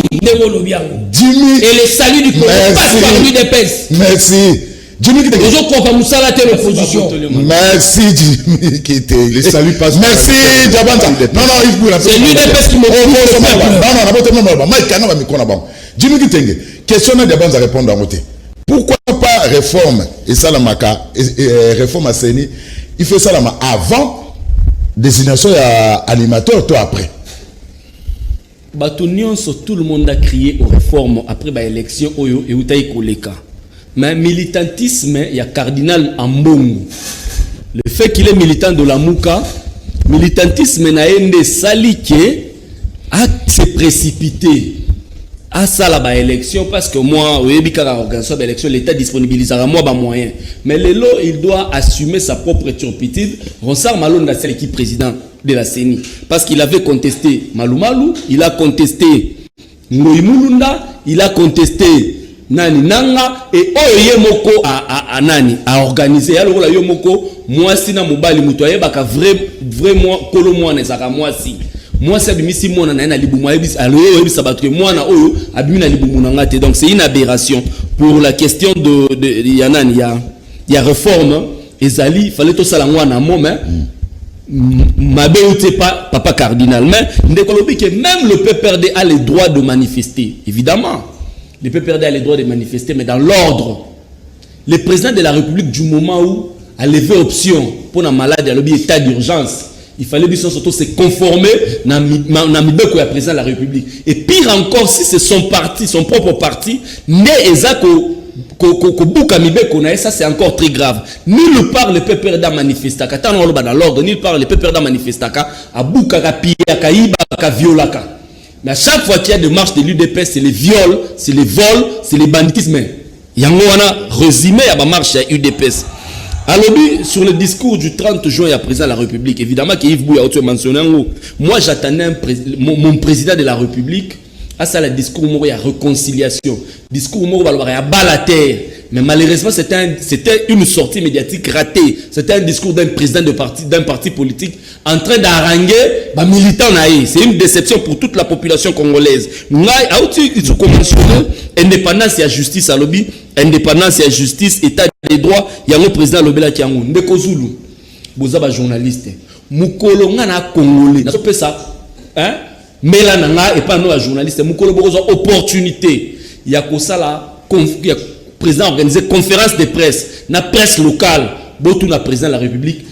Jimmy. et le salut du Congo passe par l'UDPS. Merci. Jimmy qui Les autres comme Moussala était l'opposition. Merci Jimmy qui était. Les saluts passent. Merci Diabanza. Non, il faut la C'est l'UDPS qui me Non, Jimmy Kitenge, question à Diabanza répondre à côté. Pourquoi pas réforme et ça la maka réforme à Seni, il fait ça avant désignation à animateur toi après. Batonion sur tout le monde a crié aux réformes après l'élection Oyo et Outaï Koleka. Mais militantisme, il y a cardinal Ambongo. Le fait qu'il est militant de la Mouka, militantisme n'a pas saliqué à se précipiter à ça la élection parce que moi, oui, l'élection, l'État disponibilisera moi moyen. Mais le lot, il doit assumer sa propre turpitude. Ronsard Malone, c'est l'équipe président de la CENI. Parce qu'il avait contesté Malou Malou, il a contesté Ngoï Mulunda, il a contesté Nani Nanga, et Oye Moko a Nani, a organisé. Alors là, Yomoko, moi, si na mobali mutoye, baka vraiment, kolo moi, nezaka moi si. Moi, c'est abimisi moi na libu moi alors yo sabatwe moi na oyo abimi na libu munanga te. Donc c'est une aberration pour la question de yanani ya réforme ezali fallait tout ça la moi na moment mabe outé pas papa cardinal mais ndekolobi que même le PPRD a le droit de manifester. Évidemment le PPRD a le droit de manifester mais dans l'ordre. Le président de la République du moment où a levé option pour la malade à l'objet état d'urgence, il fallait bien surtout se conformer à Mibeko ya président de la République. Et pire encore, si c'est son parti, son propre parti, né ezako bouka Mibeko na ça c'est encore très grave. Nulle part le PPRD manifestaka, tant on dans l'ordre, nulle part le PPRD manifestaka, a bouka ka pia ka iba ka violaka. Mais à chaque fois qu'il y a des marches de l'UDPS, c'est les viols, c'est les vols, c'est les banditismes. Yango wana résumé à la marche à UDPS. Alors, sur le discours du 30 juin, il y a président de la République. Évidemment, que Yves Bouya a mentionné. Moi, j'attendais mon président de la République à ça, le discours il y a réconciliation. Discours il y a bas la terre. Mais malheureusement, c'était une sortie médiatique ratée. C'était un discours d'un président d'un parti politique en train d'haranguer les militants. C'est une déception pour toute la population congolaise. Nous avons mentionné indépendance et justice à lobby. Indépendance et justice, état des droits, il y a le président Lobela Kiango. Ndeko Zulu, vous avez un journaliste. Moukolo ngana Congolais. N'a pas ça. Hein? Mélananga et pas nous un journaliste. Moukolo bozo opportunité. Il y a que ça là. Il y a président organisé conférence de presse. Na presse locale. Botou na président de la République.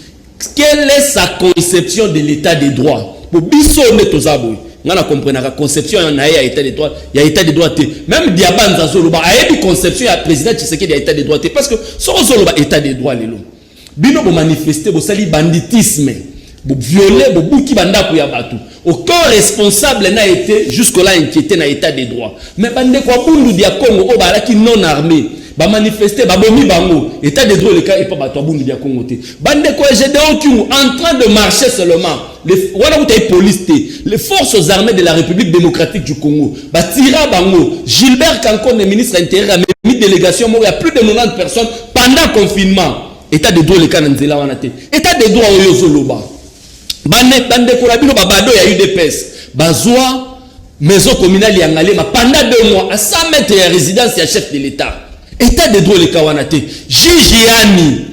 Quelle est sa conception de l'état des droits? Pour biso netozabo. Nga na comprendre la conception na ya état des droits, il y a état des droits même Diabanza Zoloba a une conception ya président Tshisekedi ya état des droits parce que so Zoloba état des droits lelo bino bo manifester bo sali banditisme bo violer bo buki bandako ya batu aucun responsable n'a été jusque là inquiété na état des droits mais bande kwa bundu dia Congo o balaki non armé ba manifester ba bomi bango état des droits le cas et pas bato bundu dia Congo te bande kwa Gédéon qui en train de marcher seulement les forces armées de la République démocratique du Congo batira bango Gilbert Kankone le ministre intérieur a mis délégation il y a plus de 90 personnes pendant le confinement état de droit le cas nzela wana te état de droit oyo zoloba bande ko rabino babado ya UDPS bazwa maison communale ya Ngalema pendant 2 mois à 100 mètres de résidence ya chef de l'état état de droit le cas wana te Gigiani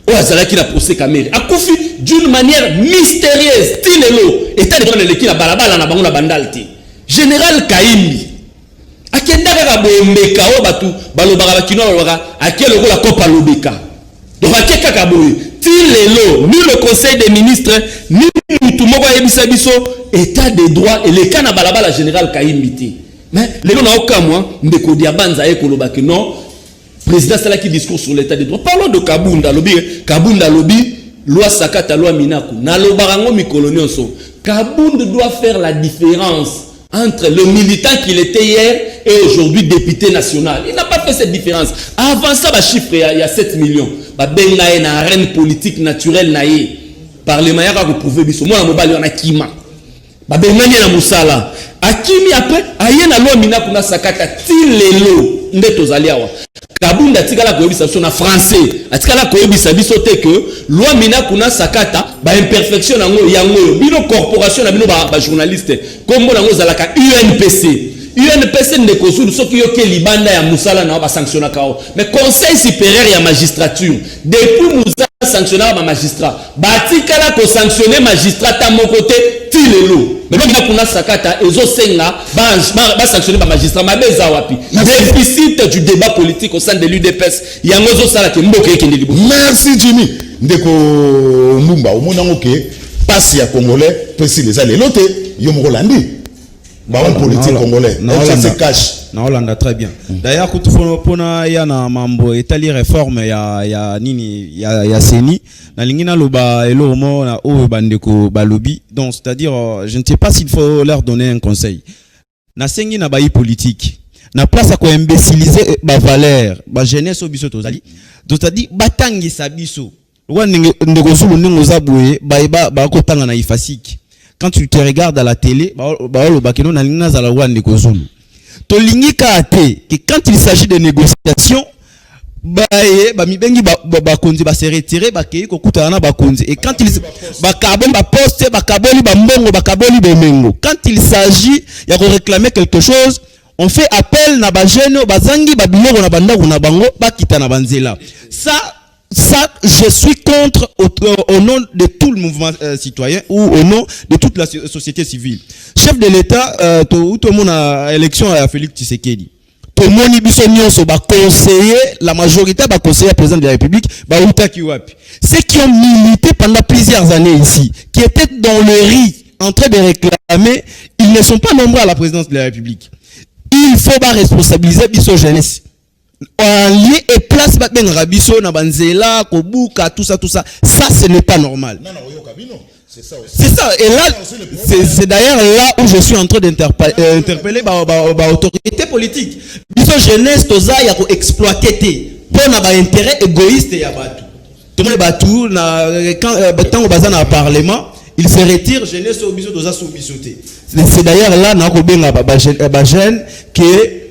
qui a procès Kamere a confié d'une manière mystérieuse Tinelo état de droit de l'équipe la balabala na bango na bandalti général Kaimbi akendaka ka bombeka o batu balobaka bakino balobaka akelo ko la kopa lobeka donc akeka ka boye Tilelo, ni le conseil des ministres, ni tout moko yebisa biso état des droits et les cas na balabala général Kayimbiti. Mais les gens n'ont aucun mois, ndeko diabanza e koloba que non, président c'est là qui discours sur l'état des droits. Parlons de Kabunda lobby, loi Sakata, loi Minaku. Na lo barango mi colonioso. Kabunda doit faire la différence entre le militant qu'il était hier et aujourd'hui député national. Il n'a pas fait cette différence. Avant ça, le chiffre, il y a 7 millions. Il y a une arène politique naturelle. Parlement, il y a prouvé. Moi, je suis en Akima. Il y a Moussala. Akimi, après, il y a une loi Minakuna Sakata. Tilelo. Ndeto Zaliawa. Kabunda tikala koyebisa biso na français. Atikala koyebisa biso te que loi Minakuna Sakata ba imperfection yango bino corporation na bino ba journaliste kombo nango zalaka UNPC ne kozulu soki yo ke libanda ya musala na ba sanctionna kao mais conseil supérieur ya magistrature depuis musa sanctionner ba magistrat batikala ko sanctionner magistrat ta mon côté tilelo mais donc Minakuna Sakata ezo senga ba sanctionner ba magistrat mabeza wapi déficit du débat politique au sein de l'UDPS yango zo sala ke mboka ekende libo. Merci Jimmy. Ndeko Mumba omonango ke passe ya congolais pesi les alliés loté yo Rolandi baron politique congolais ça se cache na Hollande très bien. D'ailleurs kutufono pona ya na mambo etali réforme ya nini ya seni na lingina loba elo mo na o bandeko balobi donc c'est-à-dire je ne sais pas s'il faut leur donner un conseil na sengi na bayi politique na place à ko imbéciliser ba valeur ba jeunesse obiso tozali donc c'est-à-dire batangi sabiso quand tu te regardes à la télé, que quand il s'agit de négociations, se retirer et quand il s'agit de réclamer quelque chose, on fait appel na bajeno bazangi babiloko na bandako na bango bakita na banzela. Ça, je suis contre au nom de tout le mouvement citoyen ou au nom de toute la société civile. Chef de l'État, tout le monde a élection à Félix Tshisekedi. Tout le monde a conseillé, la majorité a conseillé le président de la République, ceux qui ont milité pendant plusieurs années ici, qui étaient dans le riz en train de réclamer, ils ne sont pas nombreux à la présidence de la République. Il faut responsabiliser la jeunesse. En lieu et place rabiso na banzela kobuka tout ça ça ce n'est pas normal. C'est ça et là c'est d'ailleurs là où je suis en train d'interpeller autorité politique biso jeunesse toza ya ko exploiter té pour na ba intérêt égoïste ya batu tout le batu na quand bazana au parlement il se retire jeunesse biso toza sous bisoté c'est d'ailleurs là na ko benga ba jeune que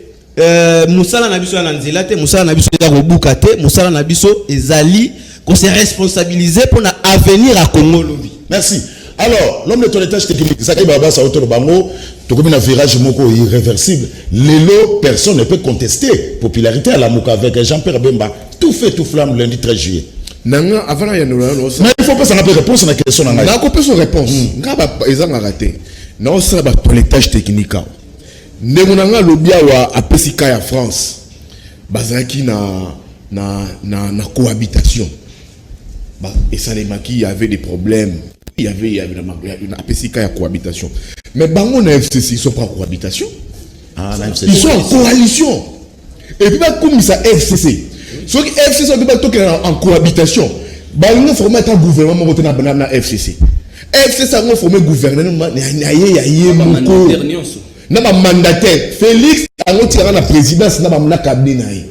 Moussala Nabiso Nanzela te Moussala Nabiso ya kobuka te Moussala Nabiso ezali qu'on se responsabiliser pour l'avenir à Congo lobi. Merci. Alors, l'homme de ton étage technique, ça qui va ça autour bango, tout comme un virage moko irréversible. L'élo, personne ne peut contester popularité à la Mouka avec Jean-Pierre Bemba. Tout fait tout flamme lundi 13 juillet. Nanga avant il y a nous mais il faut pas s'en appeler réponse à la question nanga. Na ko peut son réponse. Ngaba ezanga raté. Non ça ba ton étage technique. Nemunanga lobia wa apesika ya France bazaki na cohabitation et ça les maquis il y avait des problèmes il y avait une apesika ya cohabitation mais bango na FCC ils sont pas en cohabitation ils sont en coalition et puis comme ça FCC so FCC on peut en cohabitation bango former un gouvernement côté na FCC FCC a formé gouvernement na ba mandataire Félix a la présidence na ba mna cabinet na ye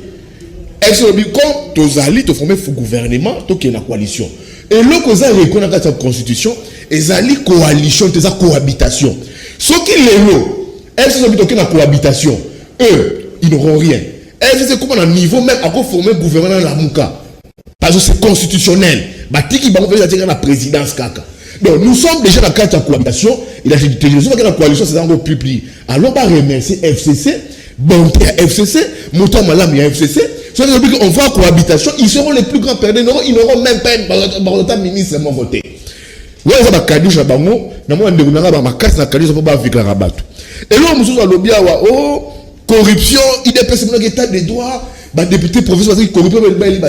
est-ce que quand tozali to former gouvernement to ke na coalition et le cause reconnaître la constitution ezali coalition teza cohabitation ce qui lelo est-ce que to na cohabitation eux ils n'auront rien est-ce que comment à niveau même à former gouvernement la muka parce que c'est constitutionnel batiki bango peut la présidence kaka. Donc nous sommes déjà dans la carte de cohabitation. Il a dit que la coalition c'est encore plus pli. Alors on va remercier FCC, bon FCC, Mouton Malam et FCC. On va en cohabitation, ils seront les plus grands perdants. Ils n'auront même pas un ministre mon côté. Oui, ça va caduche à Bango. Nous avons ma casse na caduche pour pas avec la rabat. Et là nous sommes lobby corruption, IDPS c'est un état de droit, député professeur corruption,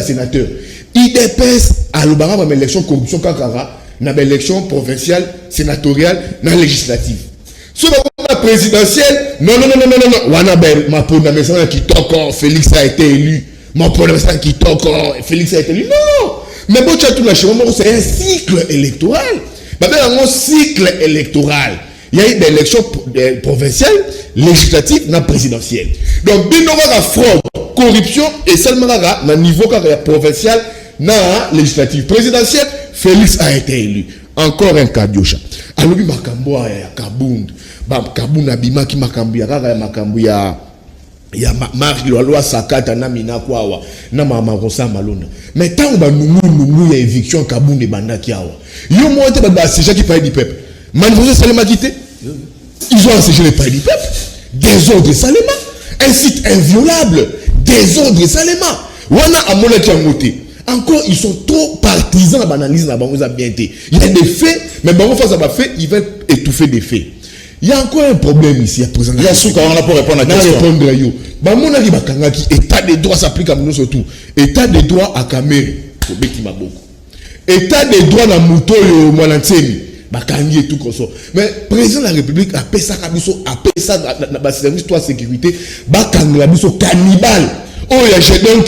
sénateur. IDPS alobara ba élection corruption kakara na ba élection provinciale, sénatoriale, na législative. Sur la présidentielle, non. Wana ben ma pona message qui toko Félix a été élu. Mon pona message qui toko Félix a été élu. Non. Mais bon tu as tout lâché, c'est un cycle électoral. Bah ben un cycle électoral. Il y a eu des élections provinciales, législatives, na présidentielle. Donc binonga la fraude, corruption et seulement na niveau provincial, na législative, présidentielle, Félix a été élu. Encore un cas d'Yocha. Alors, il y a Kabound. Kabound abima qui makambu ya kaka ya makambu ya Marc Loi Sakata na mina kwawa na mama Rosa Malona. Mais tant ba nungu ya éviction Kabound et banda kiawa. Yo monte ba siège qui paye du peuple. Manifestation Salema quitté. Ils ont assiégé les pays du peuple. Désordre Salema. Un site inviolable. Désordre Salema. Wana amona qui a monté. Encore, ils sont trop partisans à l'analyse de la banque. Il y a des faits, mais bon, face à des faits, ils veulent étouffer des faits. Il y a encore un problème ici à présent. Il y a ce qu'on a pour répondre à la question. Mon avis, état des droits s'applique à nous surtout. État des droits à Kamere. État des droits à Mouto et au Molansemi. Bakangi et tout comme ça. Mais le président de la République a fait ça, dans la service de sécurité, Bakangi a fait cannibale. Oh, il y a Gédon.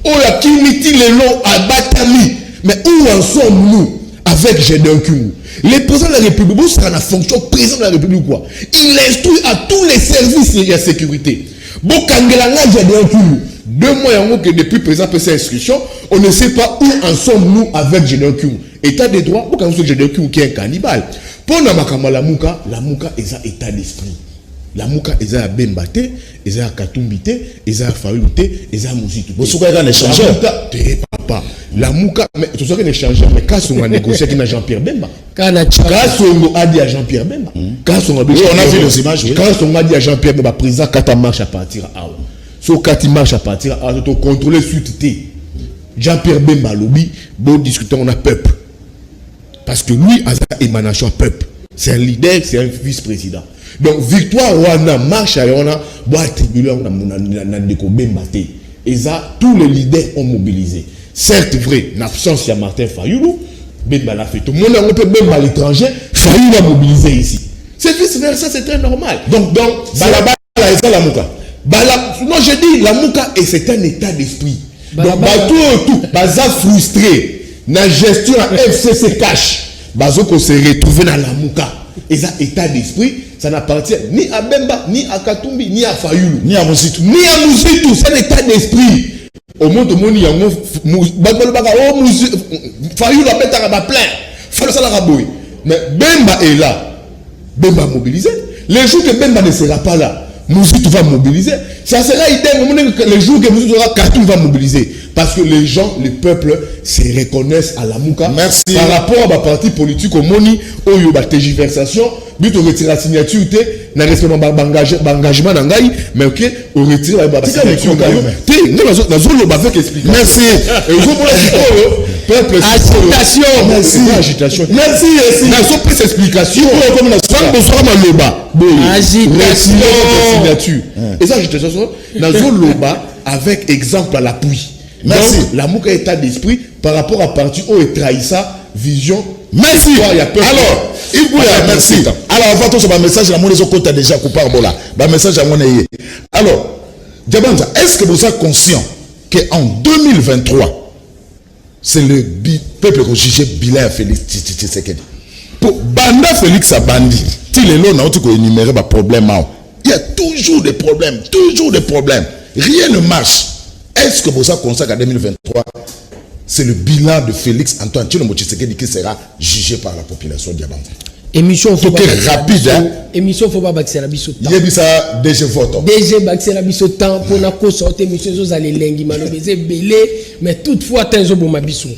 Oh, la Kimiti les lots à Batami. Mais où en sommes-nous avec Gédon Kim? Le président de la République, vous serez la fonction président de la République quoi? Il instruit à tous les services de sécurité. Bon, Kangelanga Gédon Kim. 2 mois en haut que depuis président fait cette instruction, on ne sait pas où en sommes-nous avec Gédon Kim. État des droits, pourquoi on sait que Gédon Kim qui est un cannibale? Pour Namakama la Mouka est un état d'esprit. La Mouka est à Bembate, est à Katumbite, est à Fayoute, est à Mousito. Vous savez un échangeur. Papa. La Mouka, mais tu sais qu'un échangeur, mais quand on a négocié avec Jean-Pierre Bemba. Quand on a dit à Jean-Pierre Bemba. Quand on a vu les images. Quand on a dit à Jean-Pierre Bemba, président, quand tu marches à partir à Awa. Sauf quand tu marches à partir à Awa, tu contrôles suite T. Jean-Pierre Bemba, lobby, bon discuter, on a peuple. Parce que lui, a une émanation peuple. C'est un leader, c'est un vice-président. Donc, victoire, on a marche, on a boîte tribulaire, on a Bembate. Et ça, tous les leaders ont mobilisé. Certes, vrai, en absence, il y a Martin Fayoulou, Bemba l'a fait. Tout le monde a un peu Bemba à l'étranger, Fayoulou a mobilisé ici. C'est vice-versa, c'est très normal. Donc, Balaba, la Mouka. Non, je dis, la Mouka, et c'est un état d'esprit. Donc, tout, Baza frustré, la gestion à FCC cash, Bazo qu'on s'est retrouvé dans la Mouka. Et ça, état d'esprit, ça n'appartient ni à Bemba, ni à Katumbi, ni à Fayoulou, ni à Mouzitou. C'est un état d'esprit. Au monde, il y a Fayoulou a fait un plein. Fayoulou a fait. Mais Bemba est là. Bemba mobilisé. Les jours que Bemba ne sera pas là, Mouzitou va mobiliser. Ça sera idem. Les jours que Mouzitou sera, Katumbi va mobiliser. Parce que les gens, le peuple, se reconnaissent à la Mouka. Merci. Par rapport à ma parti politique, au Moni, au Yoba tergiversation, but on retire la signature, n'a respect d'engagement d'Angaï, mais ok, on retire la signature. Merci. Peuple, agitation. Merci. Agitation. Merci. Merci. Plus explication. Agitation. Signature. Et ça, agitation, dans le loba, avec exemple à l'appui. Merci. Donc, la Mouka état d'esprit par rapport à parti où il trahit sa vision. Merci. Alors, il voulait merci. Alors, avant tout ce message, la monnaie est déjà coupé par là. Le message à mon aïe. Alors, Diabanza, est-ce que vous êtes conscient qu'en 2023, c'est le peuple qui juge Bila Félix Tshisekedi? Pour Banda Félix Abandi, il est là, on a énuméré des problèmes. Il y a toujours des problèmes, Rien ne marche. Est-ce que vous êtes conscient qu'en 2023, c'est le bilan de Félix Antoine Tshilombo Tshisekedi qui sera jugé par la population Diabanza? Émission faut pas rapide, hein? Émission faut pas baxer la biso temps. Yebisa DG vote. DG baxer la biso temps pour na ko sortir émission zo zali lengi malobeze belé mais toutefois tenzo bo mabiso.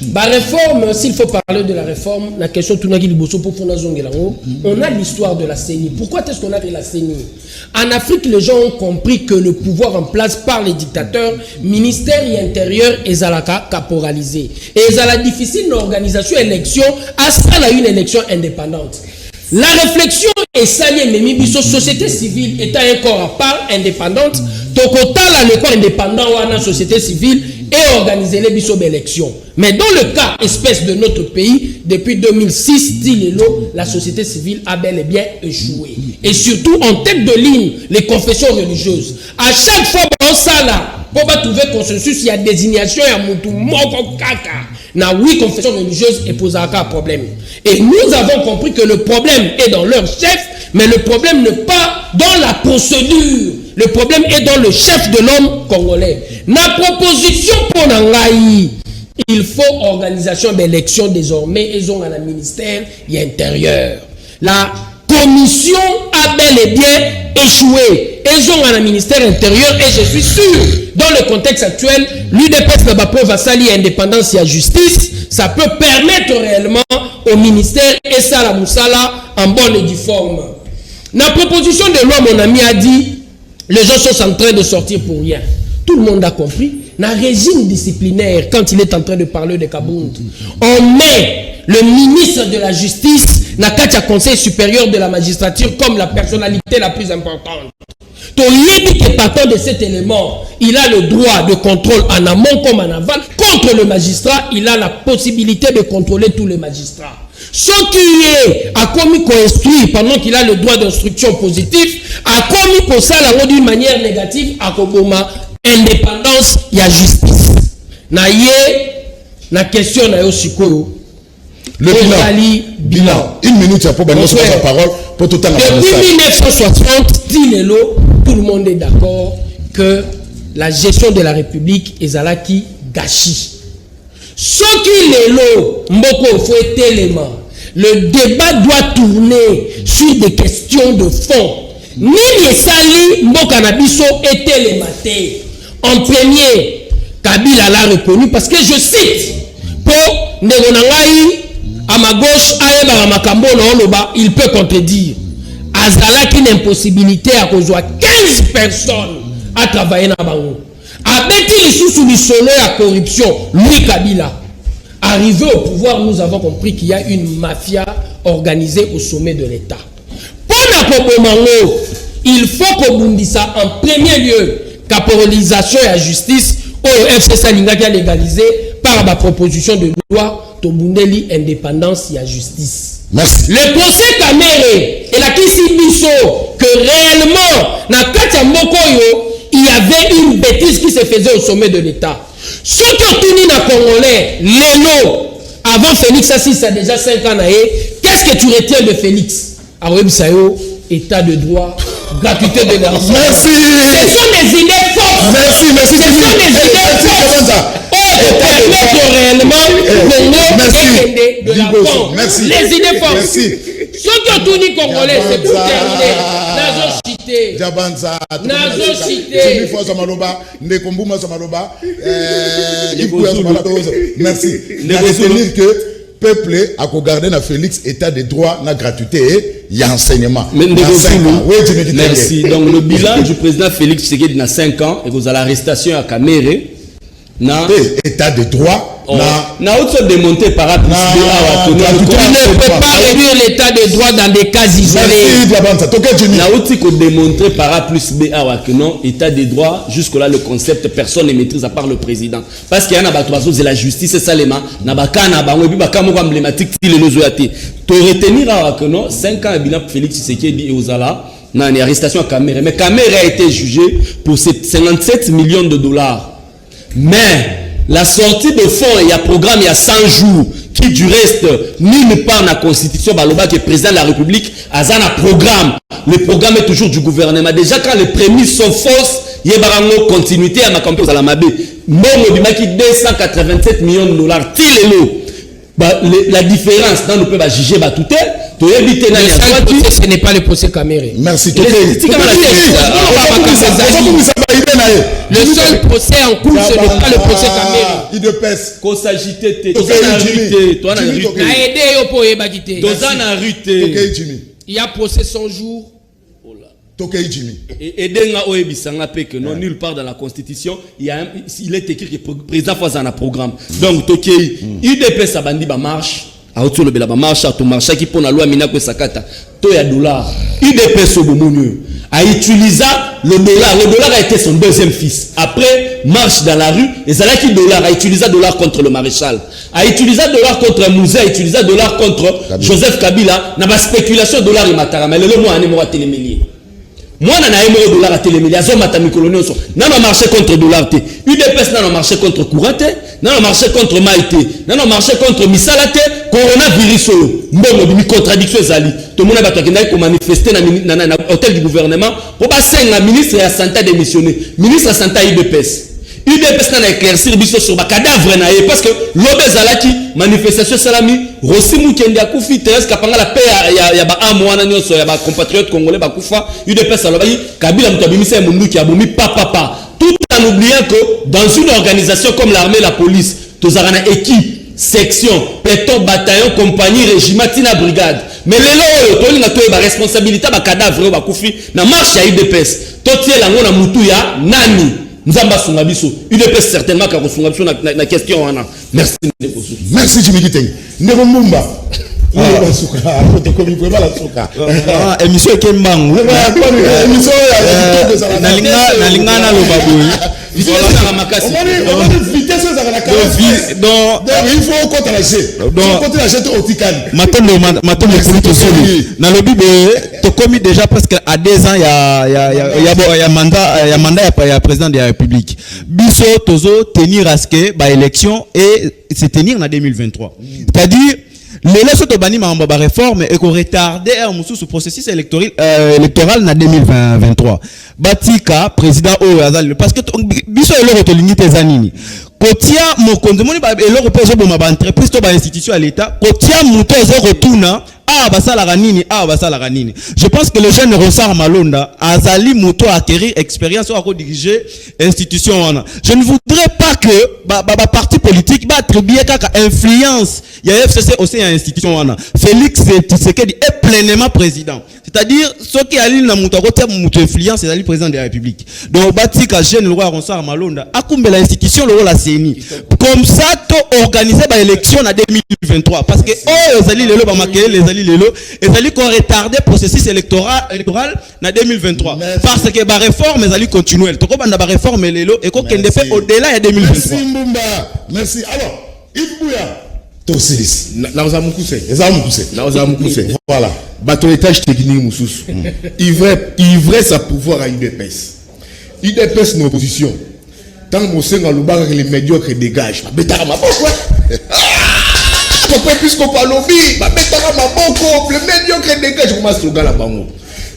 Bah réforme, s'il faut parler de la réforme, la question tout naki liboso pour fona zongelango, on a l'histoire de la CENI. Pourquoi est-ce qu'on a créé la CENI? En Afrique, les gens ont compris que le pouvoir en place par les dictateurs, ministère et intérieur, est caporalisé. Et il est difficile d'organisation élection, à ça là une élection indépendante. La réflexion est saliée, mais Mibiso, société civile étant un corps à part indépendante, Tokota, le corps indépendant ou la société civile et organiser les biso d'élection. Mais dans le cas espèce de notre pays, depuis 2006, dit Lelo, la société civile a bel et bien échoué. Et surtout en tête de ligne, les confessions religieuses. À chaque fois, ça là, pour trouver consensus, il y a désignation, il y a Moutou Moko Kaka. Na oui, confession religieuse et pose un problème. Et nous avons compris que le problème est dans leur chef, mais le problème n'est pas dans la procédure. Le problème est dans le chef de l'homme congolais. Na proposition pour Nangaï, il faut organisation d'élection désormais, ils ont un ministère intérieur. La commission a bel et bien échoué. Ils ont un ministère intérieur et je suis sûr, dans le contexte actuel, l'UDPS n'a pas preuve à sali indépendance et à justice, ça peut permettre réellement au ministère et ça la moussala en bonne et due forme. La proposition de loi, mon ami a dit, les gens sont en train de sortir pour rien. Tout le monde a compris. Le régime disciplinaire, quand il est en train de parler de Kabound, on met le ministre de la Justice, Nakatia Conseil supérieur de la magistrature, comme la personnalité la plus importante. Toyebi que partant de cet élément, il a le droit de contrôle en amont comme en aval. Contre le magistrat, il a la possibilité de contrôler tous les magistrats. Ce qui est a commis co-instruit pendant qu'il a le droit d'instruction positive, a commis pour ça d'une manière négative à Koboma, indépendance et à justice. Na question na yo sikoyo. Le bilan. Une minute après, ben, nous la parole pour tout le temps. Depuis 1960, Tinelo, tout le monde est d'accord que la gestion de la République est Zalaki gâchis. Ce qui est l'eau, Mboko faut élément. Le débat doit tourner sur des questions de fond. Nini Sali, Mboka Nabiso était les matés. En premier, Kabila l'a reconnu parce que je cite, pour Negonangaï, à ma gauche, il peut contredire. Azala qui une impossibilité à cause de 15 personnes à travailler dans le bango. Avec les sous-sous à corruption, lui Kabila. Arrivé au pouvoir, nous avons compris qu'il y a une mafia organisée au sommet de l'État. Pour Napobomango, il faut que Bundisa, en premier lieu, caporalisation et la justice, au FCC Linga qui a légalisé par la proposition de loi. Tobundeli indépendance et la justice. Merci. Le procès Kamere et la Kisibiso que réellement na Katia Mokoyo il y avait une bêtise qui se faisait au sommet de l'État. Ce qui ont tenu na Congolais, Lelo, avant Félix Assis, ça a déjà 5 ans, qu'est-ce que tu retiens de Félix? Aroueb Sayo, état de droit, gratuité de l'argent. Merci. Ce sont des idées fortes. Merci. Ce sont des idées fortes. Permettre réellement de l'argent. Les idées fortes. Ce qui ont tout dit Congolais, c'est pour terminer. Nazo cité. Jabanza. Nazo cité. Merci. Retenir que peuple a gardé na Félix état de droit na gratuité et enseignement. Merci. Donc le bilan du président Félix Tshisekedi na 5 ans et vous à l'arrestation à Kamere. État de droit. Na autre démonté par rapport à tu ne peux pas réduire l'état de droit dans des cas isolés. Na autre que démontrer par A plus B que non état de droit jusque là le concept personne ne maîtrise à part le président parce qu'il y a c'est la justice salema na bakana bango bi bakamo emblématique les lozoyati to retenir que non 5 ans bilan Félix Tshisekedi et Ozala na une arrestation à Kamere mais Kamere a été jugé pour 57 millions de dollars. Mais la sortie de fonds, il y a un programme, il y a 100 jours, qui du reste, nulle part dans la constitution, Baloba qui est président de la République, a un programme. Le programme est toujours du gouvernement. Déjà, quand les prémices sont fausses, il y a une continuité à ma campagne à la Mabé. Momo Bimaki, 287 millions de dollars, la différence, dans le peuple juger tout ce n'est pas le procès Kamere. Merci. Le seul procès en cours, ce n'est pas le procès Kamere. Il de pèse. Qu'on s'agite, il y a procès 100 jours. Et denga oebisanga pe que non nulle part dans la constitution il est écrit que président face un programme. Donc tokei UDP sabandi ba marche a autour le bela ba marche to marche qui pour la loi mina ko sakata to ya dollar UDP sobomunyo a utiliser le dollar a été son deuxième fils. Après, marche dans la rue, et Zalaki dollar a utilisé dollar contre le maréchal, a utilisé dollar contre Mouzé, a utilisé dollar contre Joseph Kabila, n'a pas spéculation dollar et matara, mais le mot a némo à télémélier. Moi, je n'ai pas dollar à télémélier, je n'ai marché contre dollar. UDPS n'a marché contre Kourate, n'a marché contre Maïté, n'a marché contre Misalate, coronavirus, une contradiction. Tout le monde a manifesté dans l'hôtel du gouvernement pour passer un ministre de la santé démissionné. Ministre de la santé UDPS. UDPS n'a éclairci biso sur le cadavre parce que l'obézalaki manifestation salami Rossi Mukende a koufi Thérèse Kapanga la paix ya ba amwana nyonso ya ba compatriotes congolais ba koufa UDPS alobayi Kabila mutabimisa mundu ki abomi papa tout en oubliant que dans une organisation comme l'armée la police tozarana équipe section peloton bataillon compagnie régiment tina brigade mais lelo to linga to ba responsabilité ba cadavre ba koufi na marche ya UDPS to tie lango na mutu ya nani Nzamba Sungabiso, UDPS certainement qui a reçu la question. Merci. Merci Jimmy Kiteng. Nebomumba. Émission qui est mango. Émission Nalingana le babouille. Il faut contre maintenant dans le Bible tu commis déjà presque à 2 ans il y a mandat président de la République biso tozo tenir à ce que ba élection et se tenir en 2023 c'est-à-dire les laisses de bani ma réforme et qu'on retardait ce processus électoral en 2023 batika président parce que biso est le limité zanini kotia mokonde moni ba eloko pe zo boma ba entreprise to ba institution à l'état kotia muto zo retourna je pense que le jeune Ronsard Malonda azali muto acquérir expérience ou à diriger institution. Je ne voudrais pas que parti politique va attribuer quelque influence. Il y a FCC aussi à institution. Félix Tshisekedi est pleinement président. C'est-à-dire ceux qui allient na muto côté muto influence c'est le président de la République. Donc batika jeune roi Ronsard Malonda akumbe la institution le la CENI. Comme ça to organiser ba élection en 2023 parce que ezali lelo ba makele les ali lelo ezali qu'on retarder processus électoral en 2023 parce que ba réforme ezali continuer to ko banda ba réforme lelo et ko kende fait au-delà de 2023. Merci Mbumba. Merci. Alors, Ibouya Tosilis. Na ozamukuse. Ezamukuse. Voilà. Bateau étage technique mususu. Ivresse à pouvoir à UDPS. UDPS nos opposition. Tant que Mosenga Lubaga les médiocres dégagent. Betara maboko. Puisqu'on parle au bi, betara maboko, les médiocres dégagent comme slogan la bango.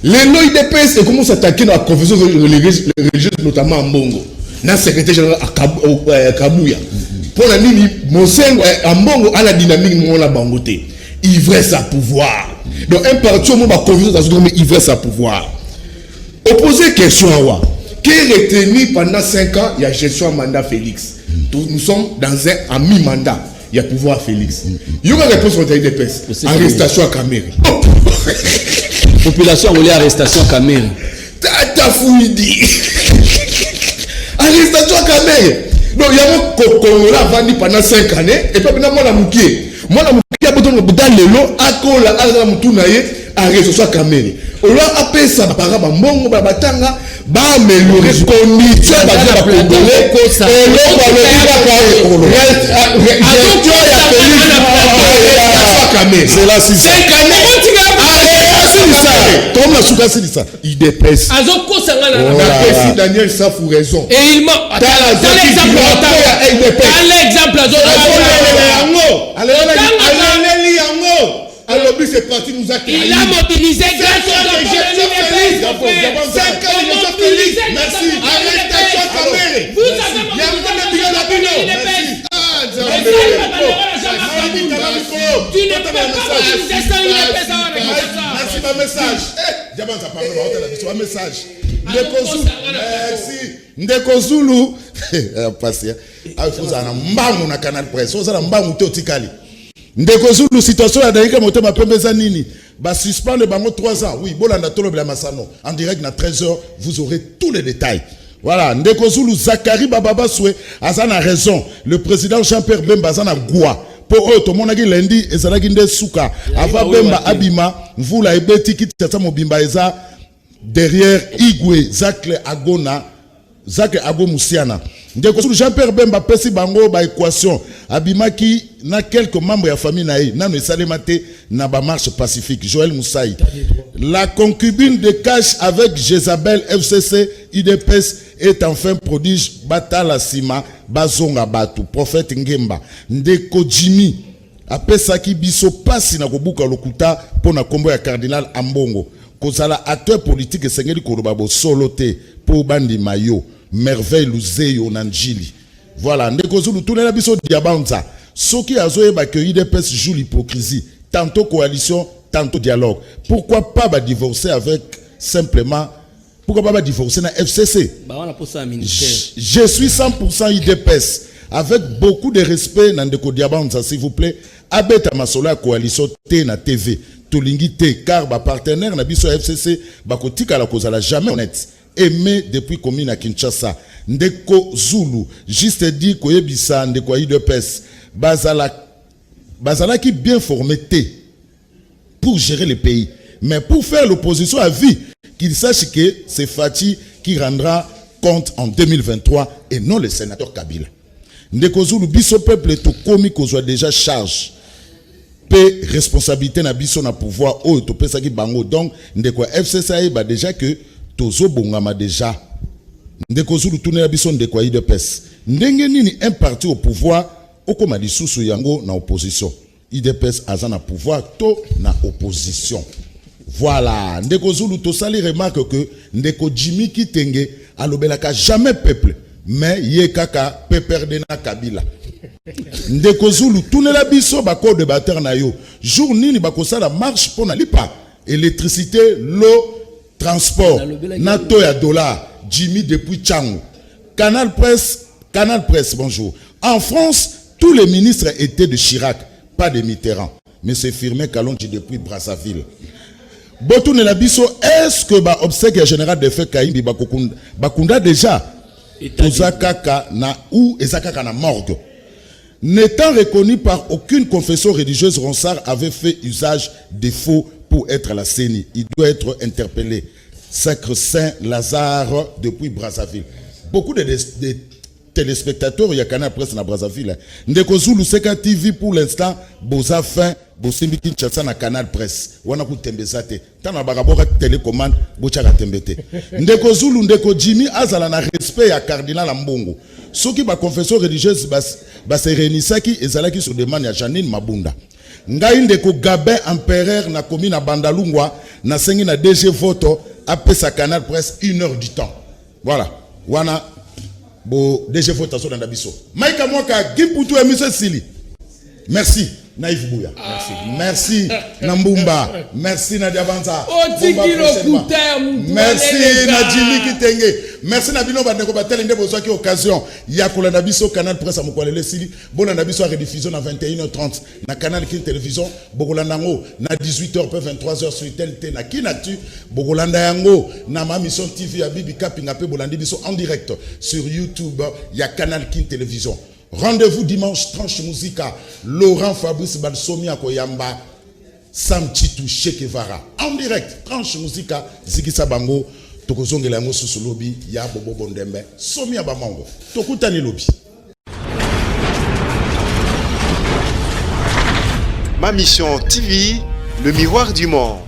Les lois UDPS commencent à attaquer dans la confession religieuse notamment en Bongo. Na secrétaire général à Kabouya. Pour la nini Mosenga en Bongo à la dynamique mon la bangoté. Ivresse à pouvoir. Donc un parti au monde va confession dans ce mais ivresse à pouvoir. Opposer question à wa. Qui est retenu pendant 5 ans, il y a gestion mandat Félix. Nous sommes dans un mi-mandat. Il y a pouvoir Félix. Il y a une réponse sur le DPS. Arrestation à Caméry. Population voulait arrestation à Caméry. Tata Fouidi. Arrestation à Caméry. Donc il y a un Congolais vendu pendant 5 années. Et puis maintenant, moi, la moukier. Moi, la moukier, dans le lot, à quoi la moutunaye, arrestation à Caméry. On a appelé ça par rapport à Mongo, Babatanga. Va améliorer les conditions de Congolais c'est là si ça comme la souka c'est ça il dépasse Daniel Safou raison et il m'a alors lui c'est parti nous a créé. Il a mobilisé grâce merci. Arrestation Caméry. Vous avez mobilisé tu ne peux pas merci ma message. Diamant ça parle un message. Merci. Ndeko Zulu. Passé. Ah faut ça na mbangu na Canal Presse. Ça na mbangu totikali. Ndeko Zulu situation ya Daïka Motema Pembeza nini ba suspendre bango 3 ans. Oui, bolanda tolo bla masano. En direct na 13h, vous aurez tous les détails. Voilà, Ndeko Zulu Zakari Bababa Soué, azana raison. Le président Jean-Pierre Bemba azana goua. Pour eux, tout le monde a dit lundi, ezalaki nde souka. Avant Bemba Abima, vous la ebeti ki tata mobimba eza derrière Igwe Zakle Agona, Zakle Ago Moussiana. Ndeko Jean-Pierre Bemba pesi bango ba équation abimaki na quelques membres de la famille naï na no salemate na ba marche pacifique Joël Moussaï. La concubine de Cash avec Jézabel FCC IDPS est enfin prodige Batala Sima Bazonga Batu prophète Ngemba Ndeko Jimmy apesaki biso pasi na kobuka lokuta pona kombo ya cardinal Ambongo kozala acteur politique esengeli koloba bo solo te po bandi mayo merveille luzeyo na njili. Voilà, ndeko zulu tunela biso diabanza. Soki azoyeba que IDPS joue l'hypocrisie, tantôt coalition, tantôt dialogue. Pourquoi pas divorcer avec simplement, pourquoi pas divorcer dans FCC? Je suis 100% IDPS avec beaucoup de respect dans ndeko diabanza s'il vous plaît. Abeta masola coalition T na TV. Tolingi T car ba partenaire na biso FCC bakotika la kozala jamais honnête. Aimé depuis commune à Kinshasa. Ndeko Zulu, juste dit koyebisa ndeko IDPS, bazala qui bien formé pour gérer le pays. Mais pour faire l'opposition à vie, qu'il sache que c'est Fati qui rendra compte en 2023 et non le sénateur Kabila. Ndeko Zulu, biso peuple tout komi qu'on soit déjà charge. Pe responsabilité na biso na pouvoir o to pesa ki bango donc ndeko FCC ba déjà que tozo bongama déjà ndeko Zulu tourner la biso ndeko IDPS ndenge nini un parti au pouvoir okoma lisusu yango na opposition IDPS aza na pouvoir to na opposition. Voilà ndeko Zulu to sali remarque que ndeko Jimmy Kitenge alobelaka jamais peuple mais ye kaka peperde na Kabila. Ndeko Zulu tourner la biso ba code débatteur na yo jour nini bakosa la marche pour na lipa électricité l'eau transport, NATO ya dollar, Jimmy depuis Tchang. Canal Presse, bonjour. En France, tous les ministres étaient de Chirac, pas de Mitterrand. Mais c'est firmé Kalonji depuis Brazzaville. Botou Nelabiso, est-ce que ba obsèque général de fait Kaïmbi Bakunda déjà Tozakaka na ou Ezakaka na morgue. N'étant reconnu par aucune confession religieuse, Ronsard avait fait usage des faux pour être à la CENI. Il doit être interpellé. Sacre Saint Lazare depuis Brazzaville. Beaucoup de téléspectateurs, il y a Canal Presse dans Brazzaville. Ndeko Zulu Seka TV pour l'instant, Boza fin, Bosimbi Kinshasa na Canal Presse. Wana ku tembezate. Tana bagaboka télécommande, bochaka tembete. Ndeko Zulu, Ndeko Jimmy azala na respect ya cardinal Ambongo. Soki ba confession religieuse bas se réunisaki ezalaki sur demande ya Janine Mabunda. Ngai ndeko Gabin empereur na commune na Bandalungwa na sengi na DG voto après sa Canal Presse 1 heure du temps. Voilà. Wana bo DG voto so na biso. Maika mwaka Giputu et Monsieur Sili. Merci. Naïf Bouya. Merci Nambumba. Merci Nadia Banza. Merci Nadjimi Kitenge. Merci Nabino Bandeko Batel Ndebo Zaki occasion. Yakola Nabiso Canal Presse à Mokwalele Sili. Bon Nabiso a rediffusion à 21h30 na Canal Kin Télévision. Bogolandango na 18h 23h sur TNT na Kinatu. Bogolanda Yango na ma mission TV à Bibi Kapingape Bolandi Biso en direct sur YouTube. Il y a Canal Kin Télévision. Rendez-vous dimanche, tranche musica. Laurent Fabrice Balsomi Akoyamba, Sam Chitou Chekevara. En direct, tranche musica, Zikisa Bango, Tokozonge Lango Susolobi, Ya Bobo Bondembe, Somi Abamango, Tokutani Lobi. Ma mission TV, le miroir du monde.